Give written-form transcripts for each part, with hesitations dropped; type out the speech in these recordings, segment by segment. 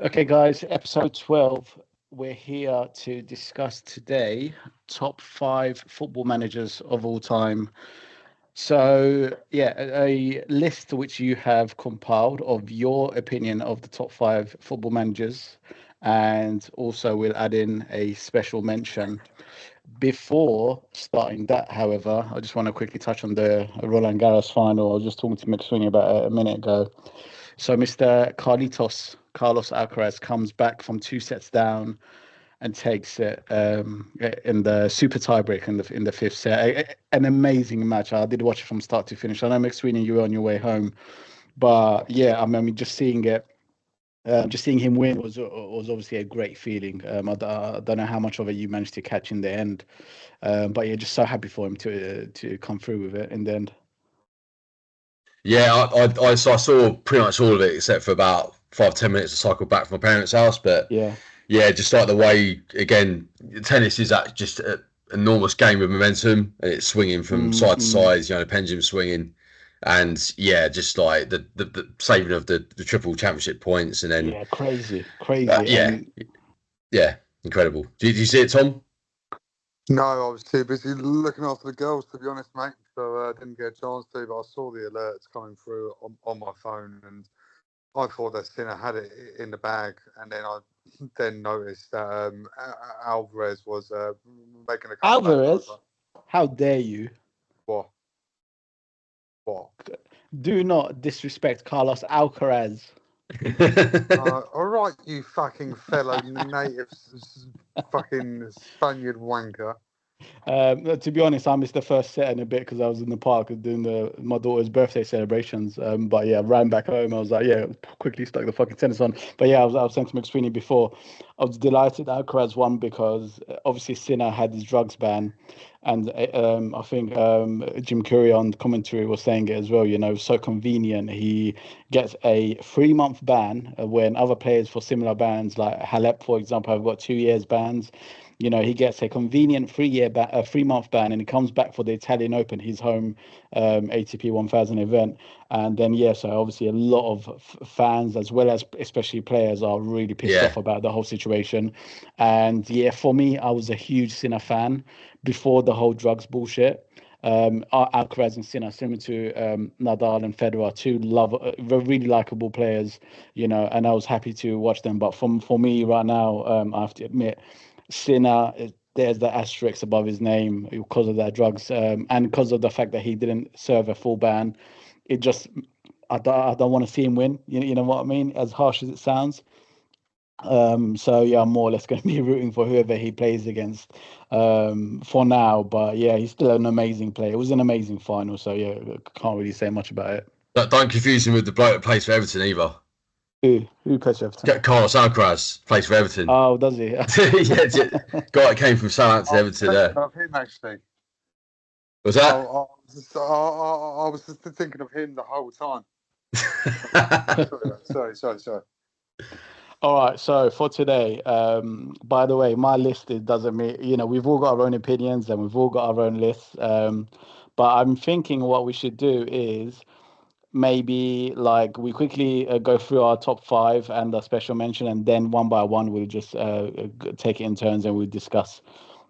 Okay, guys, episode 12. We're here to discuss today top five football managers of all time. So, yeah, a list which you have compiled of your opinion of the top five football managers. And also, we'll add in a special mention. Before starting that, however, I just want to quickly touch on the Roland Garros final. I was just talking to McSweeney about a minute ago. So Mr. Carlos Alcaraz comes back from two sets down and takes it in the super tiebreak in the fifth set. An amazing match. I did watch it from start to finish. I know McSweeney, you were on your way home, but yeah, I mean, just seeing him win was obviously a great feeling. I don't know how much of it you managed to catch in the end, but yeah, just so happy for him to come through with it in the end. Yeah, I saw pretty much all of it except for about 5-10 minutes to cycle back from my parents' house. But Yeah. yeah, just like the way again, tennis is just an enormous game of momentum, and it's swinging from side to Mm. side. The pendulum swinging, and yeah, just like the saving of the triple championship points, and then Yeah, crazy, yeah, and yeah, incredible. Did you see it, Tom? No, I was too busy looking after the girls, to be honest, mate. So I didn't get a chance to, but I saw the alerts coming through on my phone, and I thought that Sinner had it in the bag, and then I then noticed that Alvarez was making a comeback. I was Alvarez. like, How dare you? what? What? Do not disrespect Carlos Alcaraz. All right, you fucking fellow native fucking Spaniard wanker. To be honest, I missed the first set in a bit because I was in the park doing my daughter's birthday celebrations. But yeah, ran back home. I was like, yeah, quickly stuck the fucking tennis on. But yeah, I was saying to McSweeney before, I was delighted Alcaraz won because obviously Sinner had his drugs ban, and I think Jim Curry on commentary was saying it as well. So convenient. He gets a 3 month ban when other players for similar bans like Halep, for example, have got 2 years bans. He gets a convenient 3 month ban, and he comes back for the Italian Open, his home ATP 1000 event. And then, yeah, so obviously a lot of fans, as well as especially players, are really pissed Yeah, off about the whole situation. And yeah, for me, I was a huge Sinner fan before the whole drugs bullshit. Alcaraz and Sinner, similar to Nadal and Federer, two really likable players, and I was happy to watch them. But for me right now, I have to admit, Sinner, there's the asterisk above his name because of that drugs, and because of the fact that he didn't serve a full ban. It just, I don't want to see him win. You know what I mean? As harsh as it sounds. So yeah, I'm more or less going to be rooting for whoever he plays against for now. But yeah, he's still an amazing player. It was an amazing final. So yeah, can't really say much about it. don't confuse him with the bloke that plays for Everton either. Who plays for Everton? Carlos Alcaraz plays for Everton. Oh, does he? Yeah, guy that came from Southampton to Everton there. Of him, actually. Was I, that? I was just thinking of him the whole time. Sorry. All right, so for today, by the way, my list doesn't mean, we've all got our own opinions and we've all got our own lists. But I'm thinking what we should do is maybe like we quickly go through our top five and a special mention, and then one by one we'll just take it in turns and we'll discuss.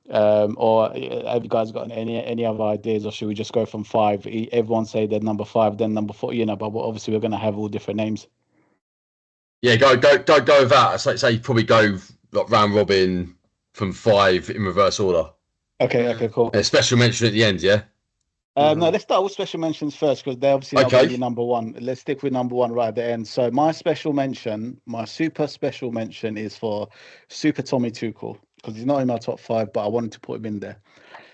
Or have you guys got any other ideas, or should we just go from five? Everyone say their number five, then number four, but obviously we're going to have all different names. Yeah, go with that. Say you probably go like round robin from five in reverse order. Okay, cool. A special mention at the end, yeah. No, let's start with special mentions first because they're obviously not going to be number one. Let's stick with number one right at the end. So my super special mention is for Super Tommy Tuchel because he's not in my top five, but I wanted to put him in there.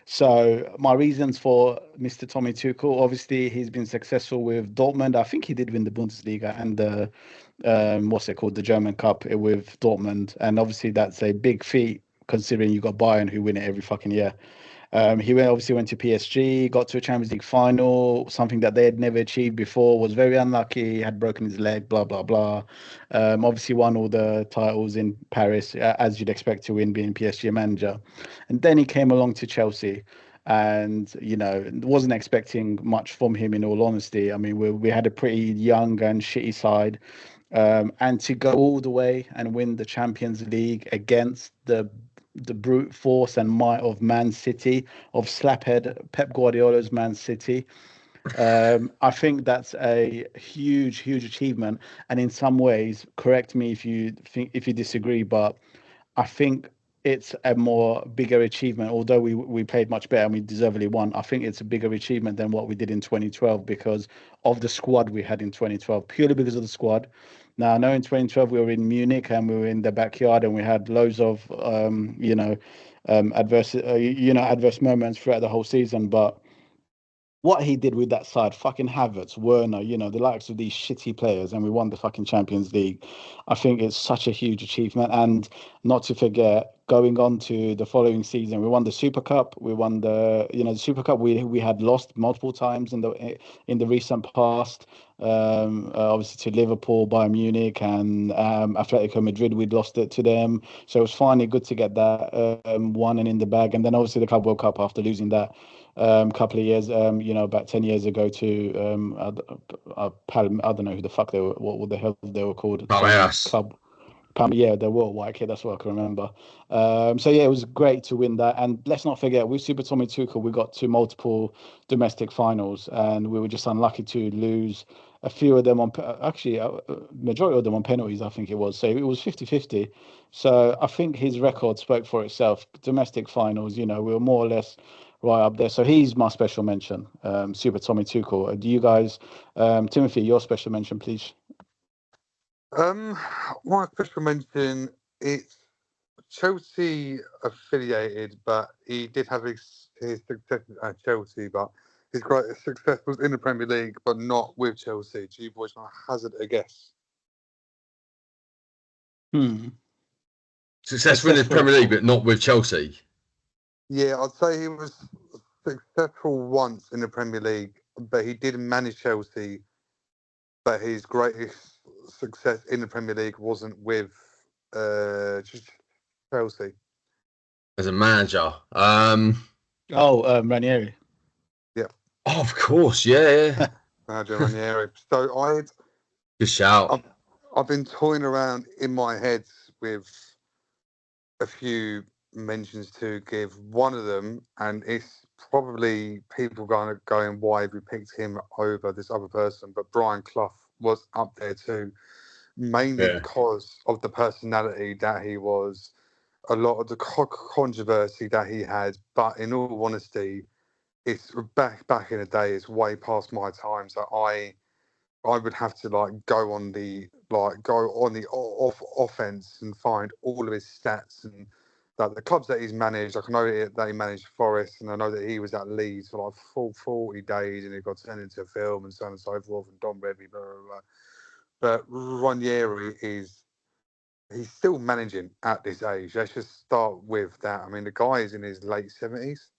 So my reasons for Mr. Tommy Tuchel, obviously he's been successful with Dortmund. I think he did win the Bundesliga and the what's it called, the German Cup with Dortmund, and obviously that's a big feat considering you got Bayern who win it every fucking year. He obviously went to PSG, got to a Champions League final, something that they had never achieved before, was very unlucky, had broken his leg, blah, blah, blah. Obviously won all the titles in Paris, as you'd expect to win being PSG manager. And then he came along to Chelsea and, wasn't expecting much from him in all honesty. I mean, we had a pretty young and shitty side. And to go all the way and win the Champions League against the brute force and might of Man City, of slaphead Pep Guardiola's Man City. I think that's a huge achievement. And in some ways, correct me if you disagree, but I think it's a more bigger achievement. Although we played much better and we deservedly won, I think it's a bigger achievement than what we did in 2012 because of the squad we had in 2012, purely because of the squad. Now, I know in 2012 we were in Munich and we were in the backyard and we had loads of adverse moments throughout the whole season, but what he did with that side, fucking Havertz, Werner, the likes of these shitty players, and we won the fucking Champions League. I think it's such a huge achievement. And not to forget, going on to the following season, we won the Super Cup. We won the Super Cup. We had lost multiple times in the recent past. Obviously to Liverpool, Bayern Munich, and Atletico Madrid. We'd lost it to them, so it was finally good to get that one and in the bag. And then obviously the Club World Cup after losing that. Couple of years, about 10 years ago to I don't know who the fuck they were, what the hell they were called. Club. Yeah, they were white kid. That's what I can remember. So yeah, it was great to win that. And let's not forget, with Super Tommy Tuchel, we got to multiple domestic finals, and we were just unlucky to lose a few of them on majority of them on penalties, I think it was. So it was 50-50. So I think his record spoke for itself. Domestic finals, we were more or less right up there. So he's my special mention, Super Tommy Tuchel. Do you guys, Timothy, your special mention, please? My special mention, it's Chelsea affiliated, but he did have his success at Chelsea, but his great success was in the Premier League, but not with Chelsea. Do you boys want to hazard a guess? Successful in the Premier League, but not with Chelsea. Yeah, I'd say he was successful once in the Premier League, but he didn't manage Chelsea. But his greatest success in the Premier League wasn't with Chelsea. As a manager. Ranieri. Yeah. Oh, of course, yeah. Manager Ranieri. So good shout. I've been toying around in my head with a few mentions to give. One of them, and it's probably people going why we picked him over this other person, but Brian Clough was up there too, mainly because of the personality that he was, a lot of the controversy that he had. But in all honesty, it's back in the day. It's way past my time, so I would have to go on the offense and find all of his stats and the clubs that he's managed. I know that he managed Forest, and I know that he was at Leeds for full 40 days, and it got turned into a film and so on and so forth. And Don Revie, blah blah blah. But Ranieri he's still managing at this age. Let's just start with that. I mean, the guy is in his late 70s.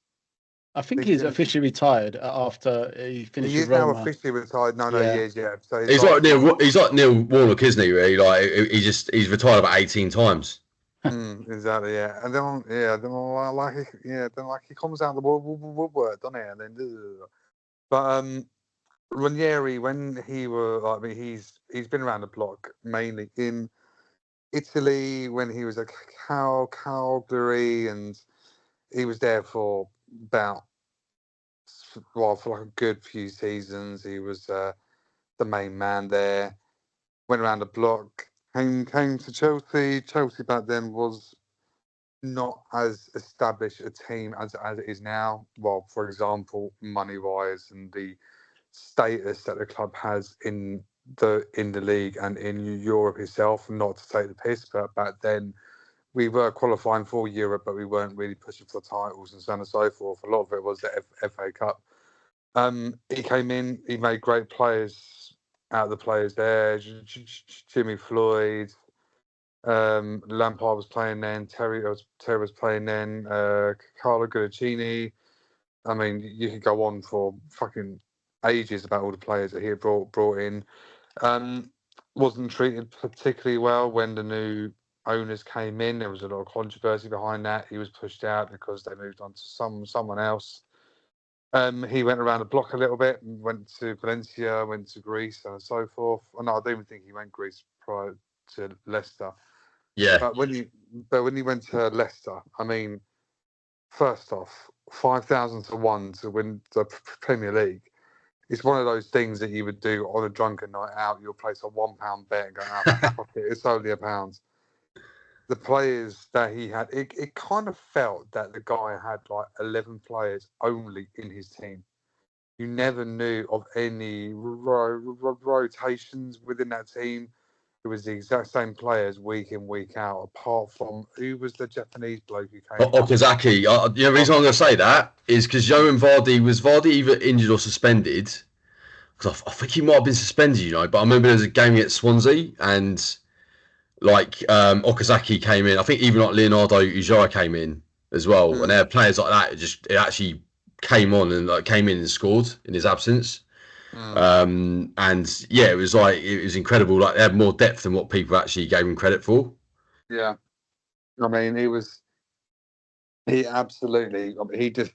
I think he's officially retired after he finished with Roma. He is now officially retired. No, he is, yeah. So he's like Neil Warnock, isn't he? Really? He's retired about 18 times. Exactly, yeah. And then he comes out of the woodwork, doesn't he? And then, but Ranieri, when he's been around the block mainly in Italy when he was at Cagliari, and he was there for a good few seasons. He was the main man there. Went around the block. Came to Chelsea. Chelsea back then was not as established a team as it is now. Well, for example, money wise and the status that the club has in the league and in Europe itself. Not to take the piss, but back then we were qualifying for Europe, but we weren't really pushing for titles and so on and so forth. A lot of it was the FA Cup. He came in. He made great players out of the players there. Jimmy Floyd, Lampard was playing then. Terry was playing then. Carlo Guccini. I mean, you could go on for fucking ages about all the players that he had brought in. Wasn't treated particularly well when the new owners came in. There was a lot of controversy behind that. He was pushed out because they moved on to someone else. He went around the block a little bit, went to Valencia, went to Greece, and so forth. Oh, no, I don't even think he went Greece prior to Leicester. Yeah. But when he went to Leicester, I mean, first off, 5,000 to 1 to win the Premier League. It's one of those things that you would do on a drunken night out. You'll place a £1 bet and go, fuck it, it's only £1. The players that he had, it kind of felt that the guy had like 11 players only in his team. You never knew of any rotations within that team. It was the exact same players week in, week out, apart from who was the Japanese bloke who came. Okazaki. The reason I'm going to say that is because Joe and Vardy either injured or suspended? Because I think he might have been suspended, but I remember there was a game against Swansea and Okazaki came in. I think even like Leonardo Ujara came in as well. And there are players like that. It actually came on and came in and scored in his absence. And yeah, it was incredible. Like, they had more depth than what people actually gave him credit for. Yeah, I mean, he just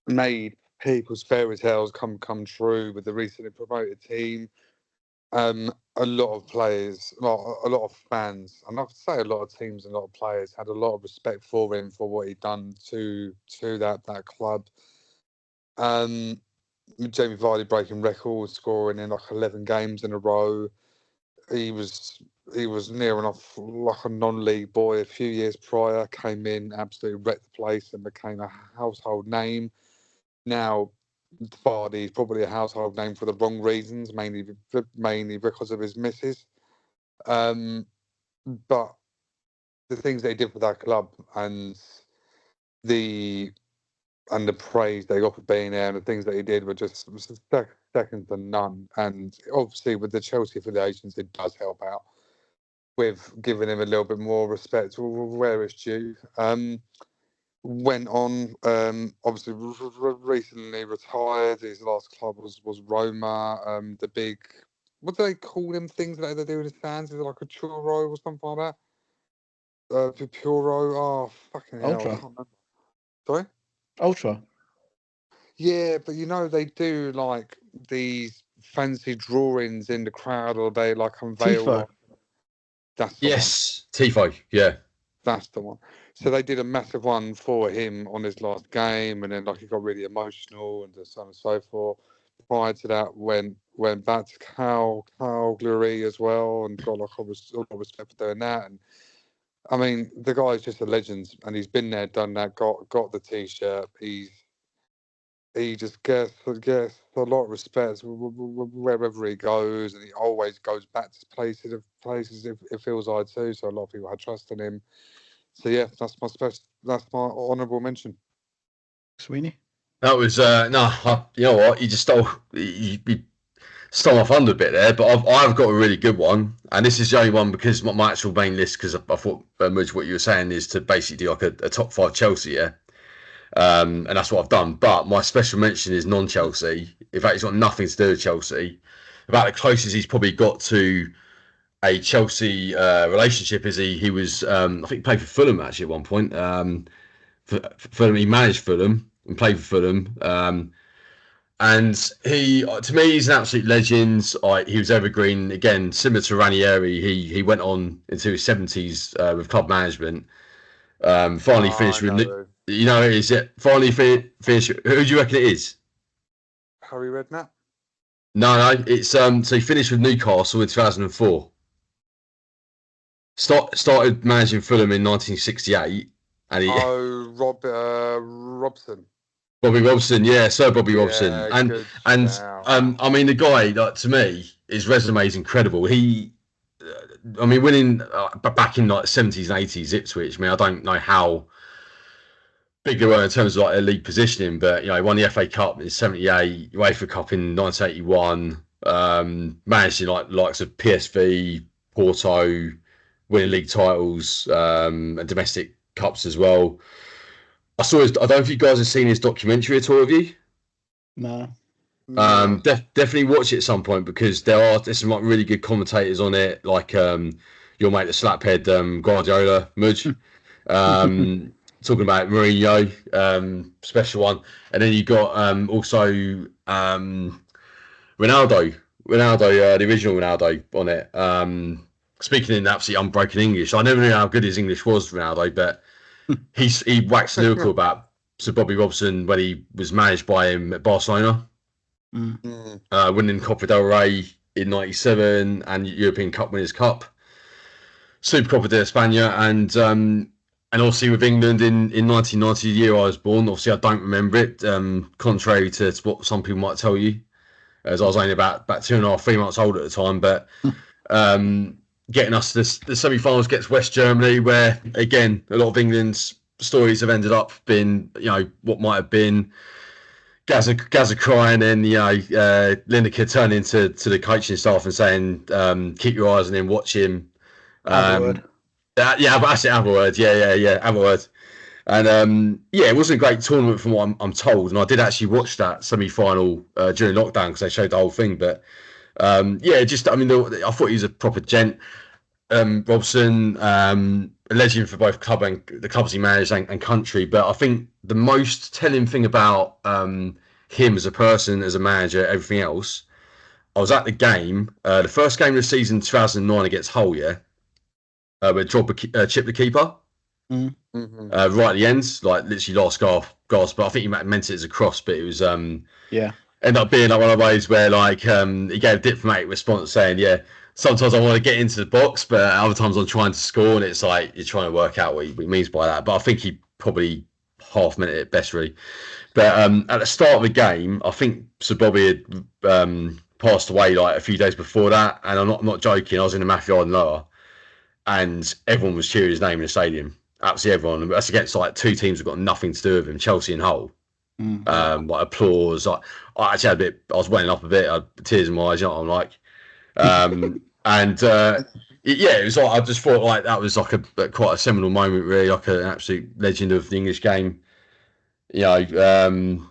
made people's fairy tales come true with the recently promoted team. A lot of players, a lot of fans, and I could say a lot of teams and a lot of players had a lot of respect for him for what he'd done to that club. Jamie Vardy breaking records, scoring in like 11 games in a row. He was near enough like a non-league boy a few years prior. Came in, absolutely wrecked the place, and became a household name. Now, Vardy is probably a household name for the wrong reasons, mainly because of his misses. But the things they did for that club and the praise they got for being there and the things that he did were just second to none. And obviously with the Chelsea affiliations, it does help out with giving him a little bit more respect where it's due. Went on, obviously recently retired. His last club was Roma. The big, what do they call them things that they do with his fans? Is it like a churro or something like that? Puro. Oh, fucking hell. Ultra. I can't remember. Sorry? Ultra. Yeah, but they do like these fancy drawings in the crowd, or they like unveil. Tifo. That's the Yes, Tifo. Yeah, that's the one. So they did a massive one for him on his last game, and then he got really emotional and so on and so forth. Prior to that, went back to Calgary as well, and got a lot of respect for doing that. And I mean, the guy's just a legend, and he's been there, done that, got the T-shirt. He just gets a lot of respect wherever he goes, and he always goes back to places it feels like too. So a lot of people had trust in him. So yeah, that's my honourable mention. Sweeney. that was you know what? You just stole my thunder a bit there, but I've got a really good one, and this is the only one because my actual main list, because I thought Mudge, what you were saying is to basically do like a top 5 Chelsea, yeah. And that's what I've done. But my special mention is non-Chelsea. In fact, it's got nothing to do with Chelsea. About the closest he's probably got to a Chelsea relationship is he was I think he played for Fulham actually at one point. For Fulham, he managed Fulham and played for Fulham. And he, to me, he's an absolute legend. He was evergreen. Again, similar to Ranieri, he went on into his 70s with club management. Finally finished with. Is it finally finished? Who do you reckon it is? Harry Redknapp? No, it's so he finished with Newcastle in 2004. Started managing Fulham in 1968, and Robson. Bobby Robson, yeah, Sir Bobby Robson, and I mean, the guy, to me, his resume is incredible. Winning back in like 70s and 80s Ipswich. I mean, I don't know how big they were in terms of like their league positioning, but he won the FA Cup in '78, UEFA Cup in 1981, managing likes of PSV, Porto, winning league titles and domestic cups as well. I don't know if you guys have seen his documentary at all, have you? No. Definitely watch it at some point, because there's some like really good commentators on it, like your mate the slaphead Guardiola, Mudge. talking about Mourinho, special one, and then you got also Ronaldo, the original Ronaldo on it. Speaking in absolutely unbroken English, I never knew how good his English was, Ronaldo, but he waxed lyrical about Sir Bobby Robson when he was managed by him at Barcelona, winning Copa del Rey in '97 and European Cup Winners' Cup, Super Copa de España, and obviously with England in 1990, the year I was born. Obviously, I don't remember it, contrary to what some people might tell you, as I was only about 2.5, 3 months old at the time. But getting us to the semi-finals gets West Germany, where again a lot of England's stories have ended up being, what might have been Gazza crying, and Lineker turning to the coaching staff and saying, "Keep your eyes on him, watch him." Aberword. Yeah, but that's it, Aberword. Yeah, Aberword. And it wasn't a great tournament from what I'm told. And I did actually watch that semi-final during lockdown because they showed the whole thing. But I thought he was a proper gent. Robson, a legend for both club and the clubs he managed and country. But I think the most telling thing about him as a person, as a manager, everything else, I was at the game, the first game of the season, 2009 against Hull, where Drogba chipped the keeper. Mm-hmm. Right at the end, like literally last gasp. But I think he meant it as a cross, but it was ended up being like one of those where he gave a diplomatic response saying, sometimes I want to get into the box, but other times I'm trying to score, and it's like you're trying to work out what he means by that. But I think he probably half minute at best, really. But at the start of the game, I think Sir Bobby had passed away like a few days before that, and I'm not joking. I was in the Matthew Arden Lower, and everyone was cheering his name in the stadium. Absolutely everyone. That's against like two teams that got nothing to do with him, Chelsea and Hull. Like applause. I actually had a bit. I was welling up a bit. I had tears in my eyes. You know what I'm like. It was like I just thought like that was like a quite a seminal moment, really, like an absolute legend of the English game. And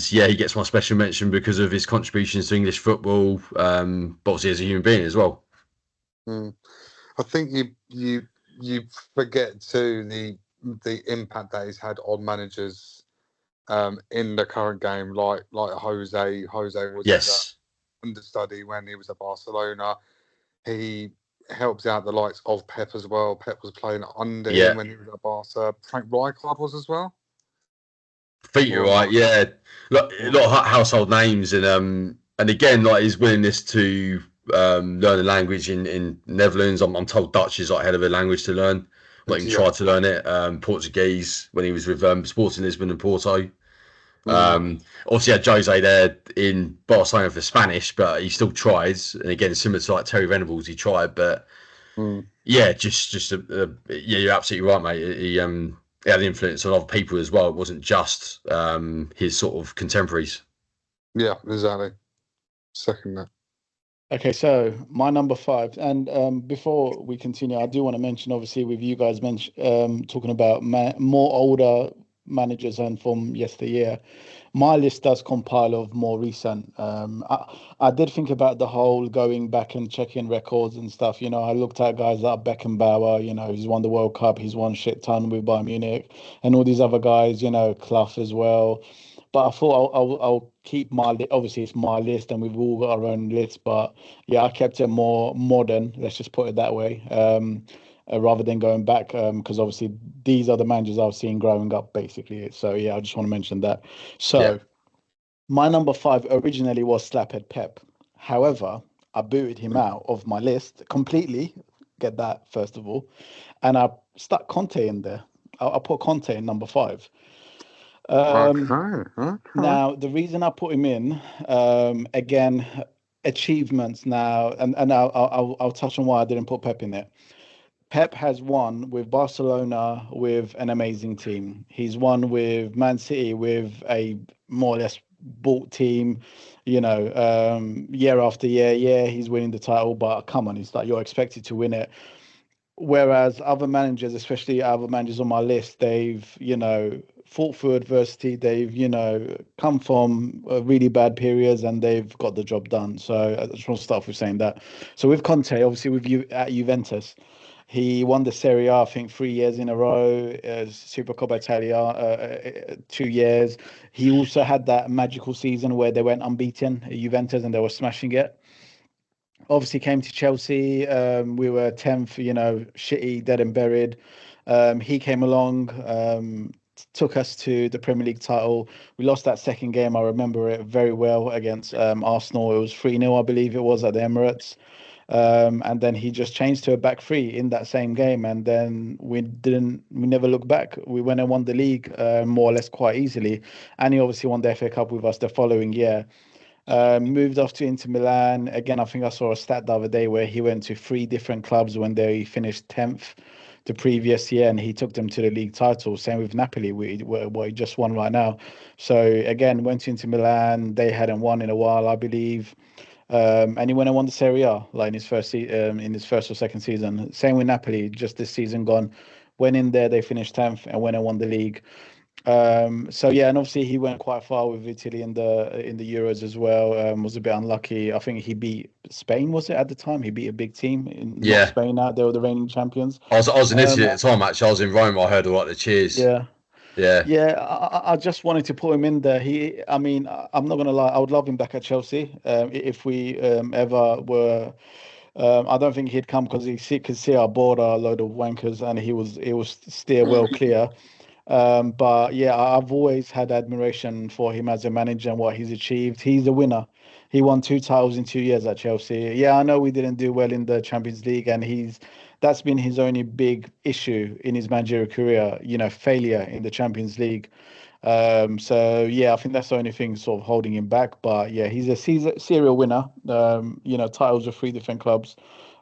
he gets my special mention because of his contributions to English football, but obviously as a human being as well. I think you forget too the impact that he's had on managers in the current game, like Jose. Jose was his understudy when he was at Barcelona. He helps out the likes of Pep as well. Pep was playing under him when he was at Barca. Frank Rijkaard was as well. I think you're right. Yeah, a lot of household names, and again, like his willingness to learn a language in Netherlands. I'm told Dutch is like a hell of a language to learn. Like he tried to learn it. Portuguese when he was with Sporting Lisbon and Porto. Obviously had Jose there in Barcelona for Spanish, but he still tries. And again, similar to like Terry Venables, he tried. But you're absolutely right, mate. He had an influence on other people as well. It wasn't just his sort of contemporaries. Yeah, exactly. Second that. Okay, so my number 5, and before we continue, I do want to mention, obviously, with you guys talking about more older managers and from yesteryear, my list does compile of more recent. I did think about the whole going back and checking records and stuff. I looked at guys like Beckenbauer. He's won the World Cup. He's won shit ton with Bayern Munich, and all these other guys. Clough as well. But I thought I'll keep my list. Obviously, it's my list, and we've all got our own lists. But I kept it more modern. Let's just put it that way. Rather than going back, because obviously these are the managers I've seen growing up, basically. So I just want to mention that. So my number 5 originally was Slaphead Pep. However, I booted him out of my list completely. Get that first of all, and I stuck Conte in there. I put Conte in number 5. Okay. Now the reason I put him in, again, achievements now, and I'll touch on why I didn't put Pep in there. Pep has won with Barcelona with an amazing team. He's won with Man City with a more or less bought team, year after year. Yeah, he's winning the title, but come on, it's like you're expected to win it. Whereas other managers, especially other managers on my list, they've, fought through adversity. They've, come from really bad periods and they've got the job done. So I just want to start off with saying that. So with Conte, obviously with you at Juventus, He won the Serie A, I think, 3 years in a row. Supercoppa Italia, 2 years. He also had that magical season where they went unbeaten at Juventus and they were smashing it. Obviously came to Chelsea. We were 10th, shitty, dead and buried. He came along, took us to the Premier League title. We lost that second game. I remember it very well against Arsenal. It was 3-0, I believe it was, at the Emirates. And then he just changed to a back three in that same game. And then we never looked back. We went and won the league more or less quite easily. And he obviously won the FA Cup with us the following year. Moved off to Inter Milan. Again, I think I saw a stat the other day where he went to 3 different clubs when they finished 10th the previous year, and he took them to the league title. Same with Napoli, what he just won right now. So again, went to Inter Milan. They hadn't won in a while, I believe. And he went and won the Serie A like in his first or second season. Same with Napoli, just this season gone. Went in there, they finished 10th and went and won the league. So yeah, and obviously he went quite far with Italy in the Euros as well. Was a bit unlucky. I think he beat Spain, was it at the time? He beat a big team in Spain. Now they were the reigning champions. I was in Italy at the time. Actually, I was in Rome. I heard all the cheers. Yeah. I just wanted to put him in there. I'm not gonna lie. I would love him back at Chelsea. If we ever were. I don't think he'd come because he could see our board are a load of wankers, and he was steer well clear. But yeah, I've always had admiration for him as a manager and what he's achieved. He's a winner. He won 2 titles in 2 years at Chelsea. Yeah, I know we didn't do well in the Champions League, and that's been his only big issue in his managerial career, failure in the Champions League. So yeah, I think that's the only thing sort of holding him back. But yeah, he's a serial winner. Titles of 3 different clubs.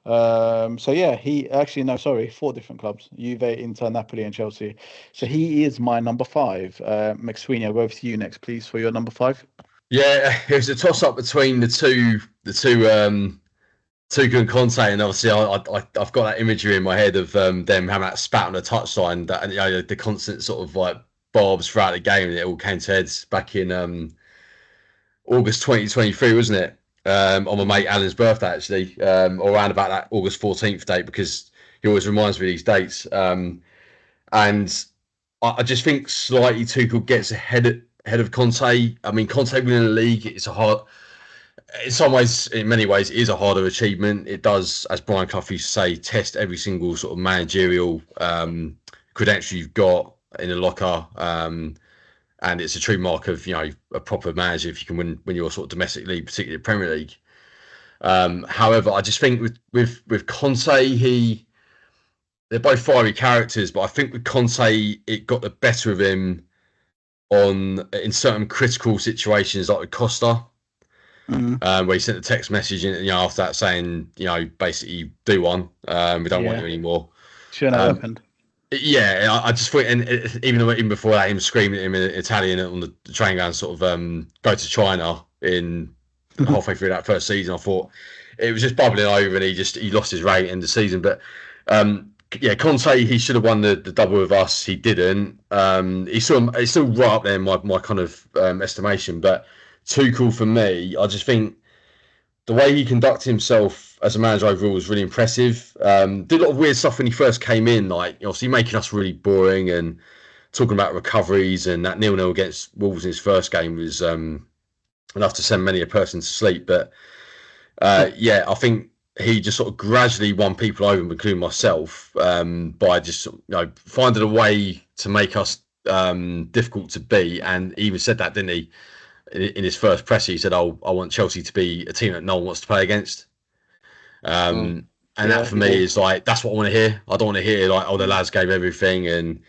So yeah, 4 different clubs: Juve, Inter, Napoli, and Chelsea. So he is my number 5. McSweeney, I'll go over to you next, please, for your number 5. Yeah, it was a toss-up between the two Tuchel and Conte, and obviously I've got that imagery in my head of them having that spat on the touchline, that the constant sort of like barbs throughout the game, and it all came to heads back in August 2023, wasn't it? On my mate Alan's birthday, actually, or around about that August 14th date, because he always reminds me of these dates. And I just think slightly Tuchel gets ahead of Conte. I mean, Conte winning the league, in many ways, it is a harder achievement. It does, as Brian Clough used to say, test every single sort of managerial credential you've got in the locker. And it's a true mark of a proper manager if you can win your sort of domestic league, particularly the Premier League. However, I just think with Conte, they're both fiery characters, but I think with Conte it got the better of him in certain critical situations, like with Costa, where he sent a text message after that saying basically do one, we don't want you anymore. Shouldn't have happened. Yeah, I just thought, and even before that, him screaming at him in Italian on the train going sort of go to China in halfway through that first season, I thought it was just bubbling over, and he lost his rate in the season. But Conte, he should have won the double with us. He didn't. He's still right up there in my kind of estimation. But Tuchel, for me, I just think the way he conducted himself as a manager overall was really impressive. Did a lot of weird stuff when he first came in, like obviously making us really boring and talking about recoveries, and that 0-0 against Wolves in his first game was enough to send many a person to sleep. But I think he just sort of gradually won people over, including myself, by just finding a way to make us difficult to beat. And he even said that, didn't he? In his first presser, he said, I want Chelsea to be a team that no one wants to play against. And that for me is like, that's what I want to hear. I don't want to hear like, the lads gave everything and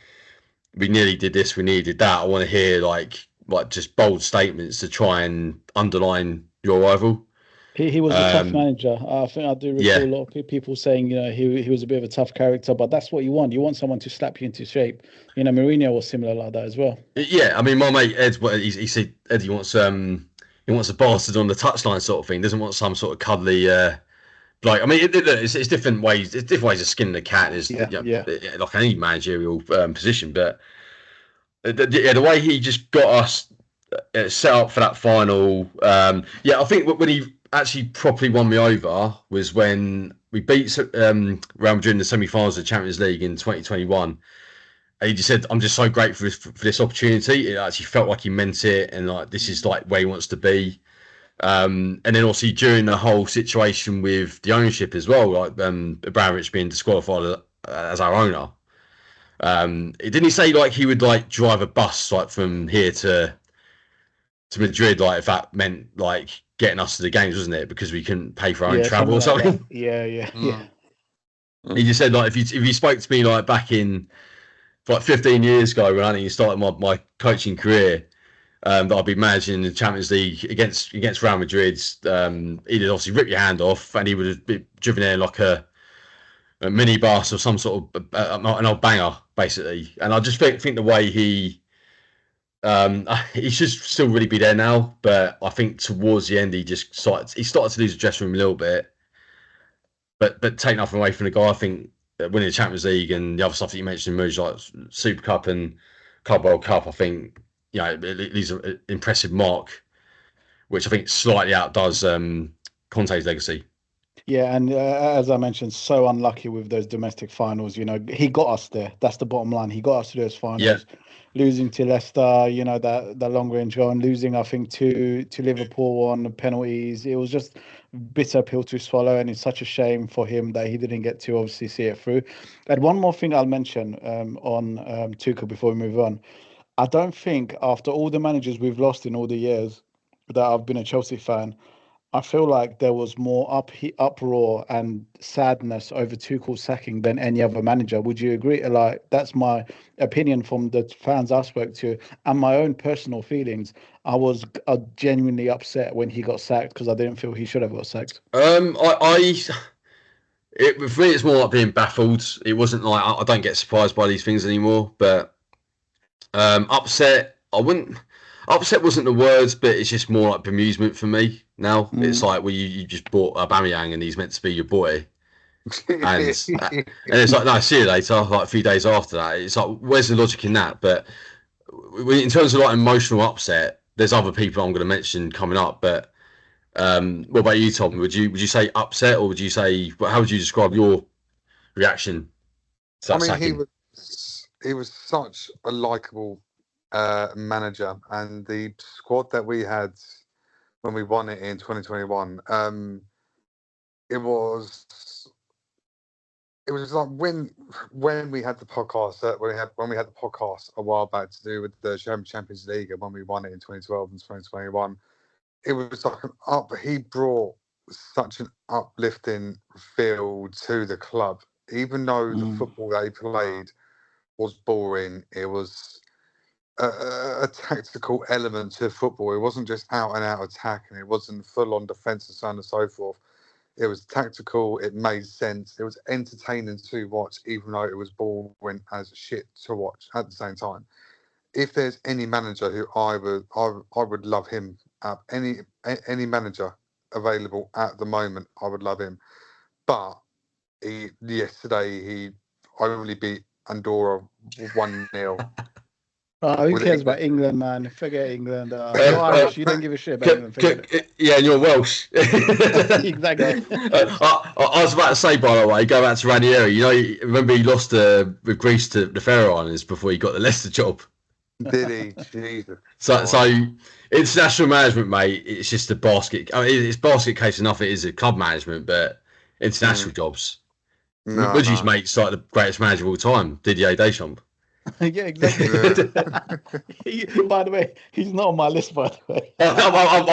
we nearly did this, we nearly did that. I want to hear like just bold statements to try and underline your rival. He was a tough manager. I think I do recall a lot of people saying, he was a bit of a tough character, but that's what you want. You want someone to slap you into shape. Mourinho was similar like that as well. Yeah, I mean, my mate Ed, he said Ed, wants a bastard on the touchline sort of thing. Doesn't want some sort of cuddly. It's different ways. It's different ways of skinning a cat. Like any managerial position, but the way he just got us set up for that final. I think when he actually properly won me over was when we beat Real Madrid in the semi-finals of the Champions League in 2021. And he just said, "I'm just so grateful for this opportunity. It actually felt like he meant it, and like this is like where he wants to be." And then obviously during the whole situation with the ownership as well, like Abramovich being disqualified as our owner. Didn't he say like he would like drive a bus like from here to Madrid, like if that meant like getting us to the games, wasn't it? Because we couldn't pay for our own travel or something like something. that. Yeah. He just said like if you spoke to me like back in like 15 years ago when I started my coaching career, that I'd be managing the Champions League against Real Madrid, he'd obviously rip your hand off, and he would have been driven there like a mini bus or some sort of an old banger, basically. And I just think the way he should still really be there now, but I think towards the end he started to lose the dressing room a little bit. But take nothing away from the guy, I think winning the Champions League and the other stuff that you mentioned, Mooj, like Super Cup and Club World Cup, I think it leaves an impressive mark, which I think slightly outdoes Conte's legacy. Yeah, and as I mentioned, so unlucky with those domestic finals. You know, he got us there. That's the bottom line. He got us to those finals. Yeah. Losing to Leicester, you know, that long range goal, and losing, I think, to Liverpool on penalties. It was just bitter pill to swallow, and it's such a shame for him that he didn't get to obviously see it through. And one more thing I'll mention on Tuchel before we move on. I don't think after all the managers we've lost in all the years that I've been a Chelsea fan, I feel like there was more uproar and sadness over Tuchel sacking than any other manager. Would you agree? Like, that's my opinion from the fans I spoke to and my own personal feelings. I was genuinely upset when he got sacked because I didn't feel he should have got sacked. For me, it's more like being baffled. It wasn't like I don't get surprised by these things anymore, but upset. I wouldn't. Upset wasn't the words, but it's just more like bemusement for me now. It's like, well, you just bought Aubameyang and he's meant to be your boy, and it's like, no, see you later. Like a few days after that, it's like, where's the logic in that? But in terms of like emotional upset, there's other people I'm going to mention coming up. But what about you, Tom? Would you say upset, or would you say, how would you describe your reaction to that sacking? He was such a likable manager, and the squad that we had when we won it in 2021, it was like when we had the podcast when we had the podcast a while back to do with the Champions League, and when we won it in 2012 and 2021, it was like he brought such an uplifting feel to the club, even though the football they played was boring. It was a tactical element to football. It wasn't just out and out attack, and it wasn't full on defence and so on and so forth. It was tactical. It made sense. It was entertaining to watch, even though it was boring as shit to watch at the same time. If there's any manager who I would love him, any manager available at the moment, I would love him. But yesterday he only beat Andorra 1-0. Who cares about England, man? Forget England. You're Irish. You don't give a shit about England. Yeah, and you're Welsh. Exactly. I was about to say, by the way, go back to Ranieri. You know, remember he lost with Greece to the Faroe Islands before he got the Leicester job. Did he? Jesus. So international management, mate, it's just a basket. I mean, it's basket case enough. It is a club management, but international jobs. Mudgie's mate's like the greatest manager of all time, Didier Deschamps. Yeah, exactly. By the way, he's not on my list, by the way. I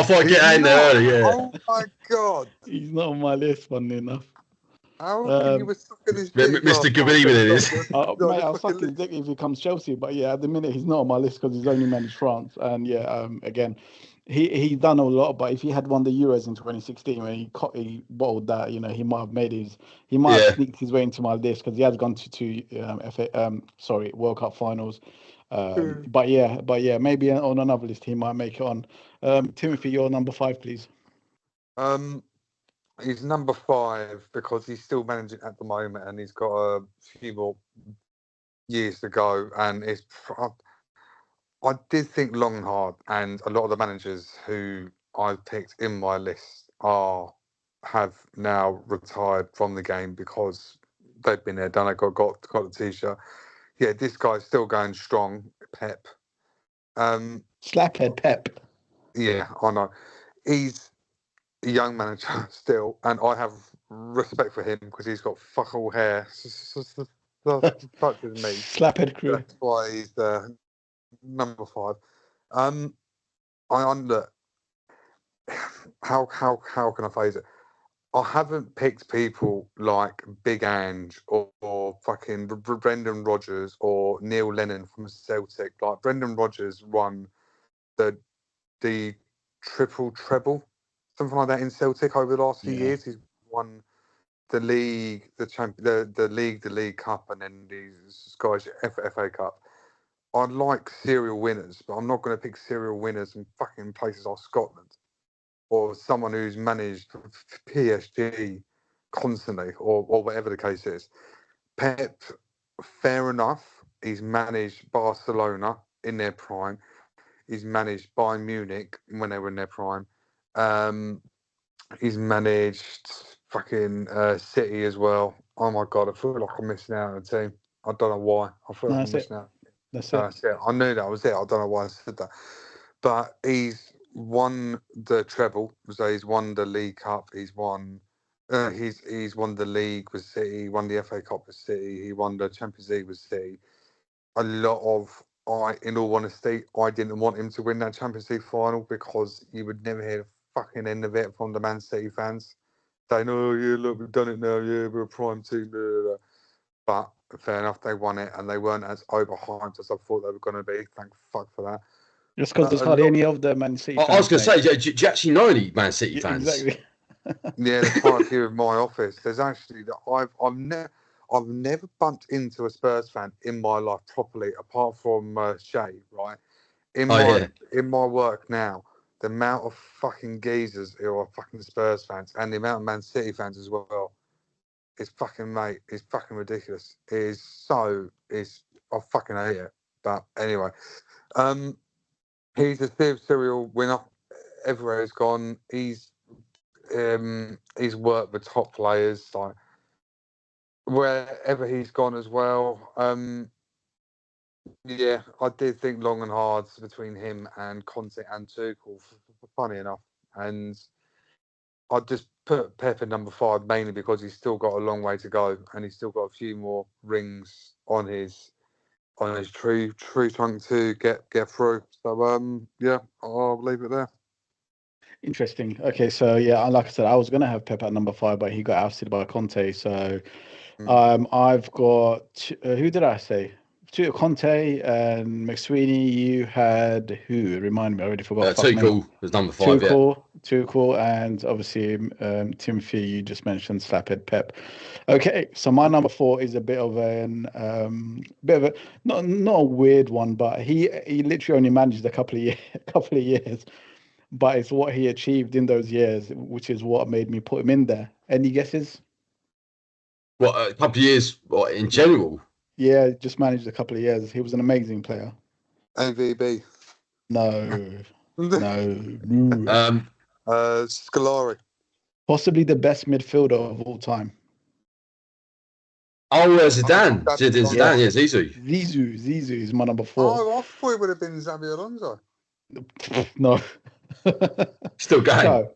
thought I'd get out in there early, yeah. Oh my God. He's not on my list, funnily enough. How you were sucking his dick? Mr. Gabini with it is. Mate, I'll suck his dick if he comes Chelsea, but yeah, at the minute he's not on my list because he's only managed France. And yeah, again, he's done a lot, but if he had won the Euros in 2016 when he bottled that, you know, he might have sneaked his way into my list because he has gone to two World Cup finals. But yeah, maybe on another list he might make it on. Timothy, you're number 5, please. He's number 5 because he's still managing at the moment, and he's got a few more years to go. And I did think long and hard, and a lot of the managers who I've picked in my list are have now retired from the game because they've been there, done it, got the t-shirt. Yeah, this guy's still going strong. Pep. Slaphead Pep. Yeah, I know. He's a young manager still, and I have respect for him because he's got fuck all hair. Such as me. Slaphead crew. That's why he's the number 5. I under how can I phrase it? I haven't picked people like Big Ange or fucking Brendan Rodgers or Neil Lennon from Celtic. Like Brendan Rodgers won the triple treble, something like that in Celtic over the last few years. He's won the league, the league cup, and then the Scottish FA Cup. I like serial winners, but I'm not going to pick serial winners in fucking places like Scotland or someone who's managed PSG constantly or whatever the case is. Pep, fair enough. He's managed Barcelona in their prime. He's managed Bayern Munich when they were in their prime. He's managed fucking City as well. Oh my God, I feel like I'm missing out on the team. I don't know why. I feel like I'm missing out. That's it. I knew that was it. I don't know why I said that. But he's won the treble. So he's won the League Cup. He's won. He's won the league with City. He won the FA Cup with City. He won the Champions League with City. In all honesty, I didn't want him to win that Champions League final because you would never hear the fucking end of it from the Man City fans saying, "Oh yeah, look, we've done it now. Yeah, we're a prime team." Blah, blah, blah. But fair enough, they won it, and they weren't as overhyped as I thought they were going to be. Thank fuck for that. Just because there's hardly any of the Man City fans. I was going to say, do you actually know any Man City fans? Exactly. Yeah, there's quite a few in my office. There's actually I've never bumped into a Spurs fan in my life properly, apart from Shay. Right in my work now, the amount of fucking geezers who are fucking Spurs fans and the amount of Man City fans as well is fucking ridiculous. I fucking hate it. But anyway, he's a serial winner everywhere he's gone. He's worked with top players, like wherever he's gone as well. Yeah, I did think long and hard between him and Conte and Tuchel, funny enough. And I just put Pep at number 5 mainly because he's still got a long way to go and he's still got a few more rings on his tree trunk to get through. So yeah, I'll leave it there. Interesting. Okay, so yeah, like I said, I was gonna have Pep at number 5, but he got ousted by Conte. So I've got who did I say? Conte and McSweeney. You had who? Remind me, I already forgot. Tuchel was number 5. Tuchel, and obviously Timothy. You just mentioned slaphead Pep. Okay, so my number 4 is a bit of a not a weird one, but he literally only managed a couple of years, but it's what he achieved in those years, which is what made me put him in there. Any guesses? What, a couple of years in general? Yeah, just managed a couple of years. He was an amazing player. AVB. No. Scolari. Possibly the best midfielder of all time. Oh, Zidane. Zidane, yeah, Zizou. Zizou is my number 4. Oh, I thought it would have been Xabi Alonso. No. Still going.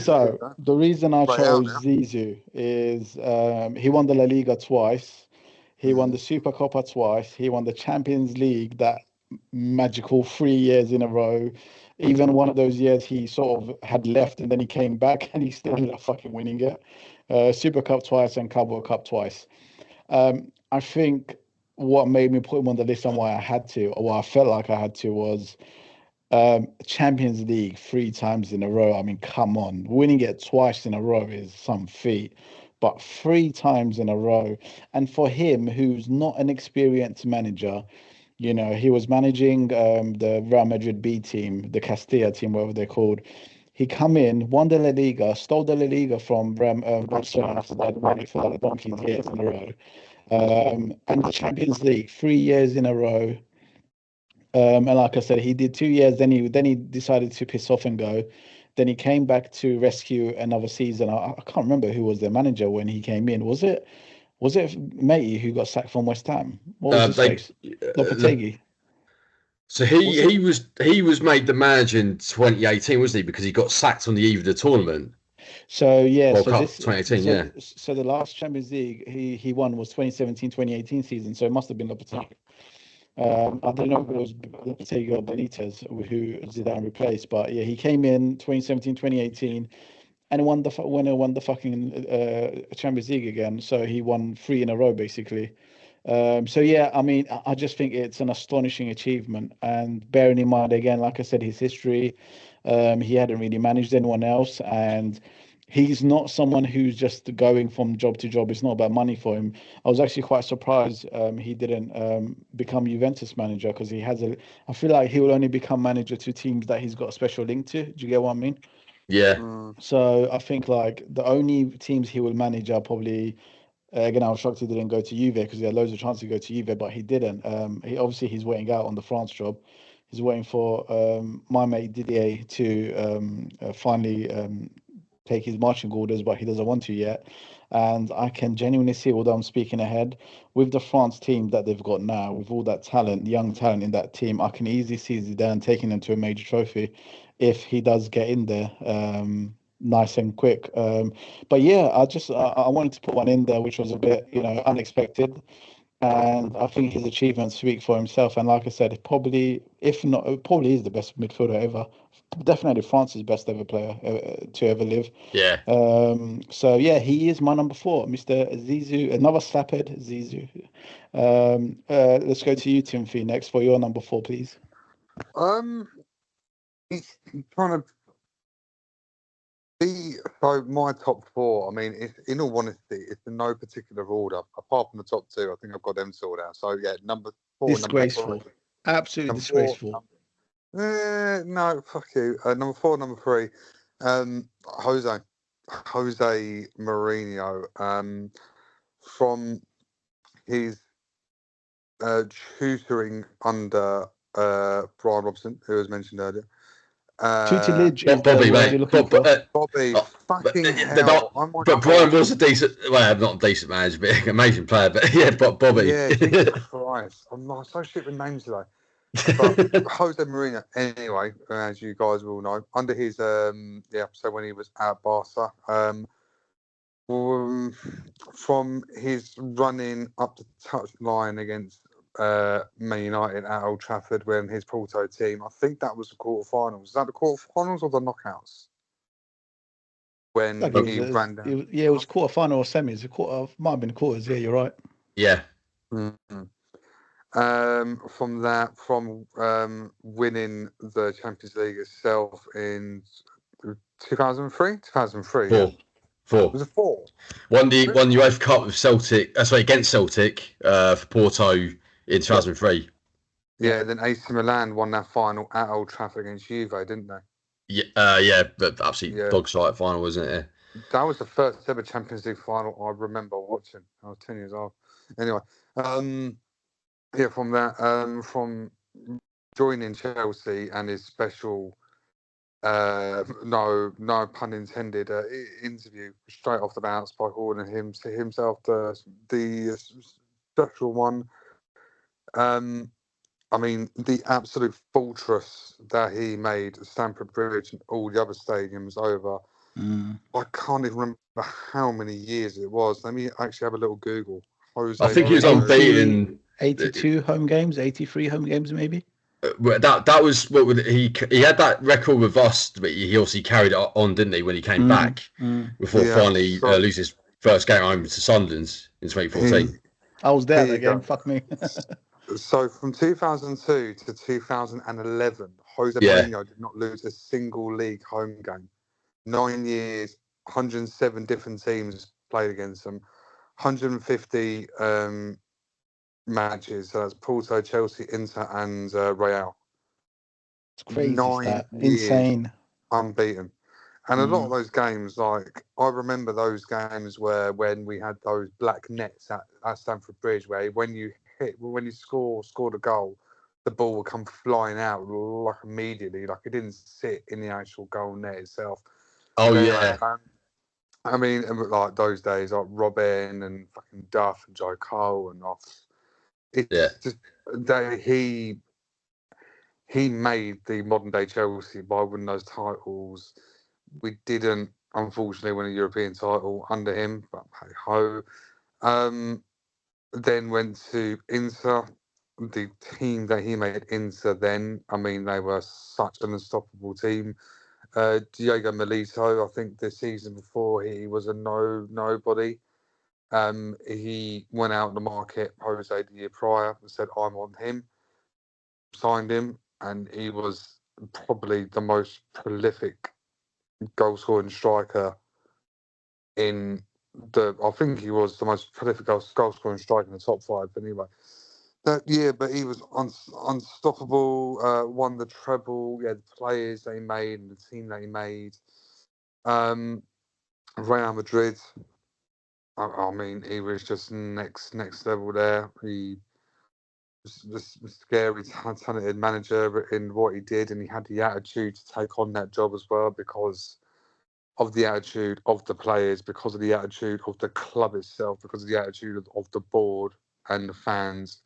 So the reason I chose Zizou is he won the La Liga twice. He won the Super Copa twice. He won the Champions League that magical 3 years in a row. Even one of those years he sort of had left and then he came back and he still ended up fucking winning it. Super Cup twice and Carabao Cup twice. I think what made me put him on the list and why I had to, or why I felt like I had to, was Champions League 3 times in a row. I mean, come on. Winning it twice in a row is some feat. But 3 times in a row. And for him, who's not an experienced manager, you know, he was managing the Real Madrid B team, the Castilla team, whatever they're called. He come in, won the La Liga, stole the La Liga from Barcelona after that, won it for like donkey's years in a row. And the Champions League 3 years in a row. And like I said, he did 2 years. Then he decided to piss off and go. Then he came back to rescue another season. I can't remember who was their manager when he came in. Was it Matey who got sacked from West Ham? What was his They face? Lopetegui. So Was it? he was made the manager in 2018, wasn't he? Because he got sacked on the eve of the tournament, So yeah, World so Cup 2018. Yeah, so the last Champions League he won was 2017-2018 season. So it must have been Lopetegui. I don't know if it was Lopetegui or Benitez who Zidane replaced, but yeah, he came in 2017-2018 and won the fucking Champions League again. So he won three in a row basically. So yeah, I mean, I just think it's an astonishing achievement. And bearing in mind again, like I said, his history, he hadn't really managed anyone else, and he's not someone who's just going from job to job. It's not about money for him. I was actually quite surprised he didn't become Juventus manager because he has a. I feel like he will only become manager to teams that he's got a special link to. Do you get what I mean? yeah, So I think like the only teams he will manage are probably again, I was shocked he didn't go to Juve because he had loads of chances to go to Juve, but he didn't. He's waiting out on the France job. He's waiting for my mate Didier to finally take his marching orders, but he doesn't want to yet. And I can genuinely see, although I'm speaking ahead, with the France team that they've got now, with all that talent, young talent in that team, I can easily see Zidane taking them to a major trophy if he does get in there nice and quick. But yeah, I wanted to put one in there, which was a bit, unexpected. And I think his achievements speak for himself. And like I said, probably, if not, it probably is the best midfielder ever. Definitely France's best ever player to ever live. yeah. So yeah, he is my number 4, Mr. Zizou, another slaphead, Zizou. Let's go to you, Timothy, next for your number 4, please. It's kind of so my top 4. I mean, it's, in all honesty, it's in no particular order. Apart from the top 2, I think I've got them sorted out. So yeah, number 4, Disgraceful, number 3. absolutely Number disgraceful. 4, no, fuck you. Number 4, number 3, Jose Mourinho. From his tutoring under Brian Robson, who was mentioned earlier. Tutelage is the Bobby, word you're mate. looking for. Bobby, fucking they're hell! but Brian was a decent, well, not a decent manager, but amazing player. But yeah, but Bobby. Yeah, Jesus Christ! I'm so shit with names today. But Jose Mourinho, anyway, as you guys will know, under his so when he was at Barca, from his running up the touch line against Man United at Old Trafford when his Porto team, I think that was the quarterfinals. Was that the quarterfinals or the knockouts? When he ran down. It was quarterfinal or semis. Might have been quarters. Yeah, you're right. Yeah. Mm-hmm. From winning the Champions League itself in 2003. 2003. 4. 4. Was it 4? Won the UEFA Cup with Celtic. Against Celtic for Porto in 2003. Yeah, then AC Milan won that final at Old Trafford against Juve, didn't they? Yeah, but absolutely dog shit final, wasn't it? Yeah. That was the first ever Champions League final I remember watching. I was 10 years old. Anyway, from that, from joining Chelsea and his special, no pun intended, interview straight off the bounce by calling himself the special one. I mean, the absolute fortress that he made Stamford Bridge and all the other stadiums over. I can't even remember how many years it was. Let me actually have a little Google. I think he was unbeaten. 82 home games, 83 home games, maybe. That was what he had that record with us, but he obviously carried it on, didn't he, when he came back before finally losing his first game home to Sunderland in 2014. I was there that game. Fuck me. So from 2002 to 2011, Jose Mourinho did not lose a single league home game. 9 years, 107 different teams played against them, 150 matches. So that's Porto, Chelsea, Inter, and Real. It's crazy. 9 years, insane, unbeaten. And a lot of those games, like I remember those games when we had those black nets at Stamford Bridge, where when you scored a goal, the ball would come flying out like immediately, like it didn't sit in the actual goal net itself. Oh But yeah, anyway, I mean, like those days, like Robin and fucking Duff and Joe Cole and off. Yeah. It's just that he made the modern day Chelsea by winning those titles. We didn't, unfortunately, win a European title under him, but hey ho. Then went to Inter, the team that he made Inter then. I mean, they were such an unstoppable team. Diego Milito, I think the season before he was a nobody. He went out in the market, Jose the year prior, and said, "I'm on him." Signed him, and he was probably the most prolific goal scoring striker in the. I think he was the most prolific goal scoring striker in the top 5. Anyway, that year, but he was unstoppable. Won the treble. Yeah, the players they made and the team they made. Real Madrid. I mean, he was just next level there. He was a scary, talented manager in what he did, and he had the attitude to take on that job as well because of the attitude of the players, because of the attitude of the club itself, because of the attitude of the board and the fans.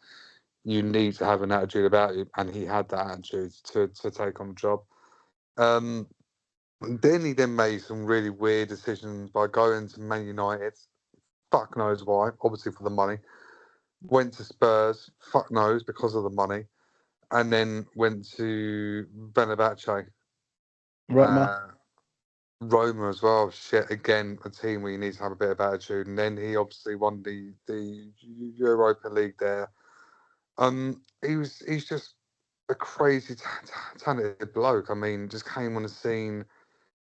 You need to have an attitude about you, and he had that attitude to take on the job. Then he made some really weird decisions by going to Man United. Fuck knows why, obviously for the money. Went to Spurs, fuck knows, because of the money. And then went to Fenerbahce. Roma as well. Shit, again, a team where you need to have a bit of attitude. And then he obviously won the Europa League there. He's just a crazy talented bloke. I mean, just came on the scene,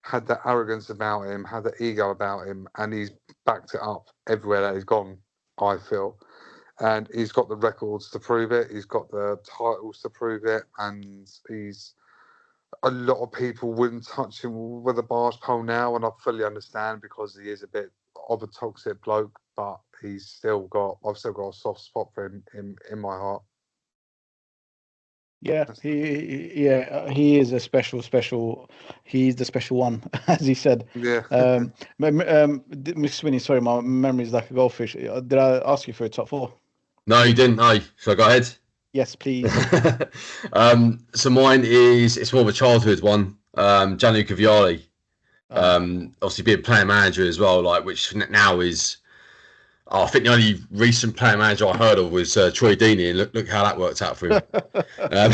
had that arrogance about him, had the ego about him, and he's backed it up everywhere that he's gone, I feel. And he's got the records to prove it. He's got the titles to prove it. And a lot of people wouldn't touch him with a barge pole now, and I fully understand because he is a bit of a toxic bloke, but I've still got a soft spot for him in my heart. Yeah, he is a special. He's the special one, as he said. Yeah. Miss Sweeney, sorry, my memory is like a goldfish. Did I ask you for a top 4? No, you didn't. No, so go ahead. Yes, please. So mine it's more of a childhood one. Gianluca Vialli. Obviously being player manager as well, like which now is. I think the only recent player manager I heard of was Troy Deeney, and look how that worked out for him. I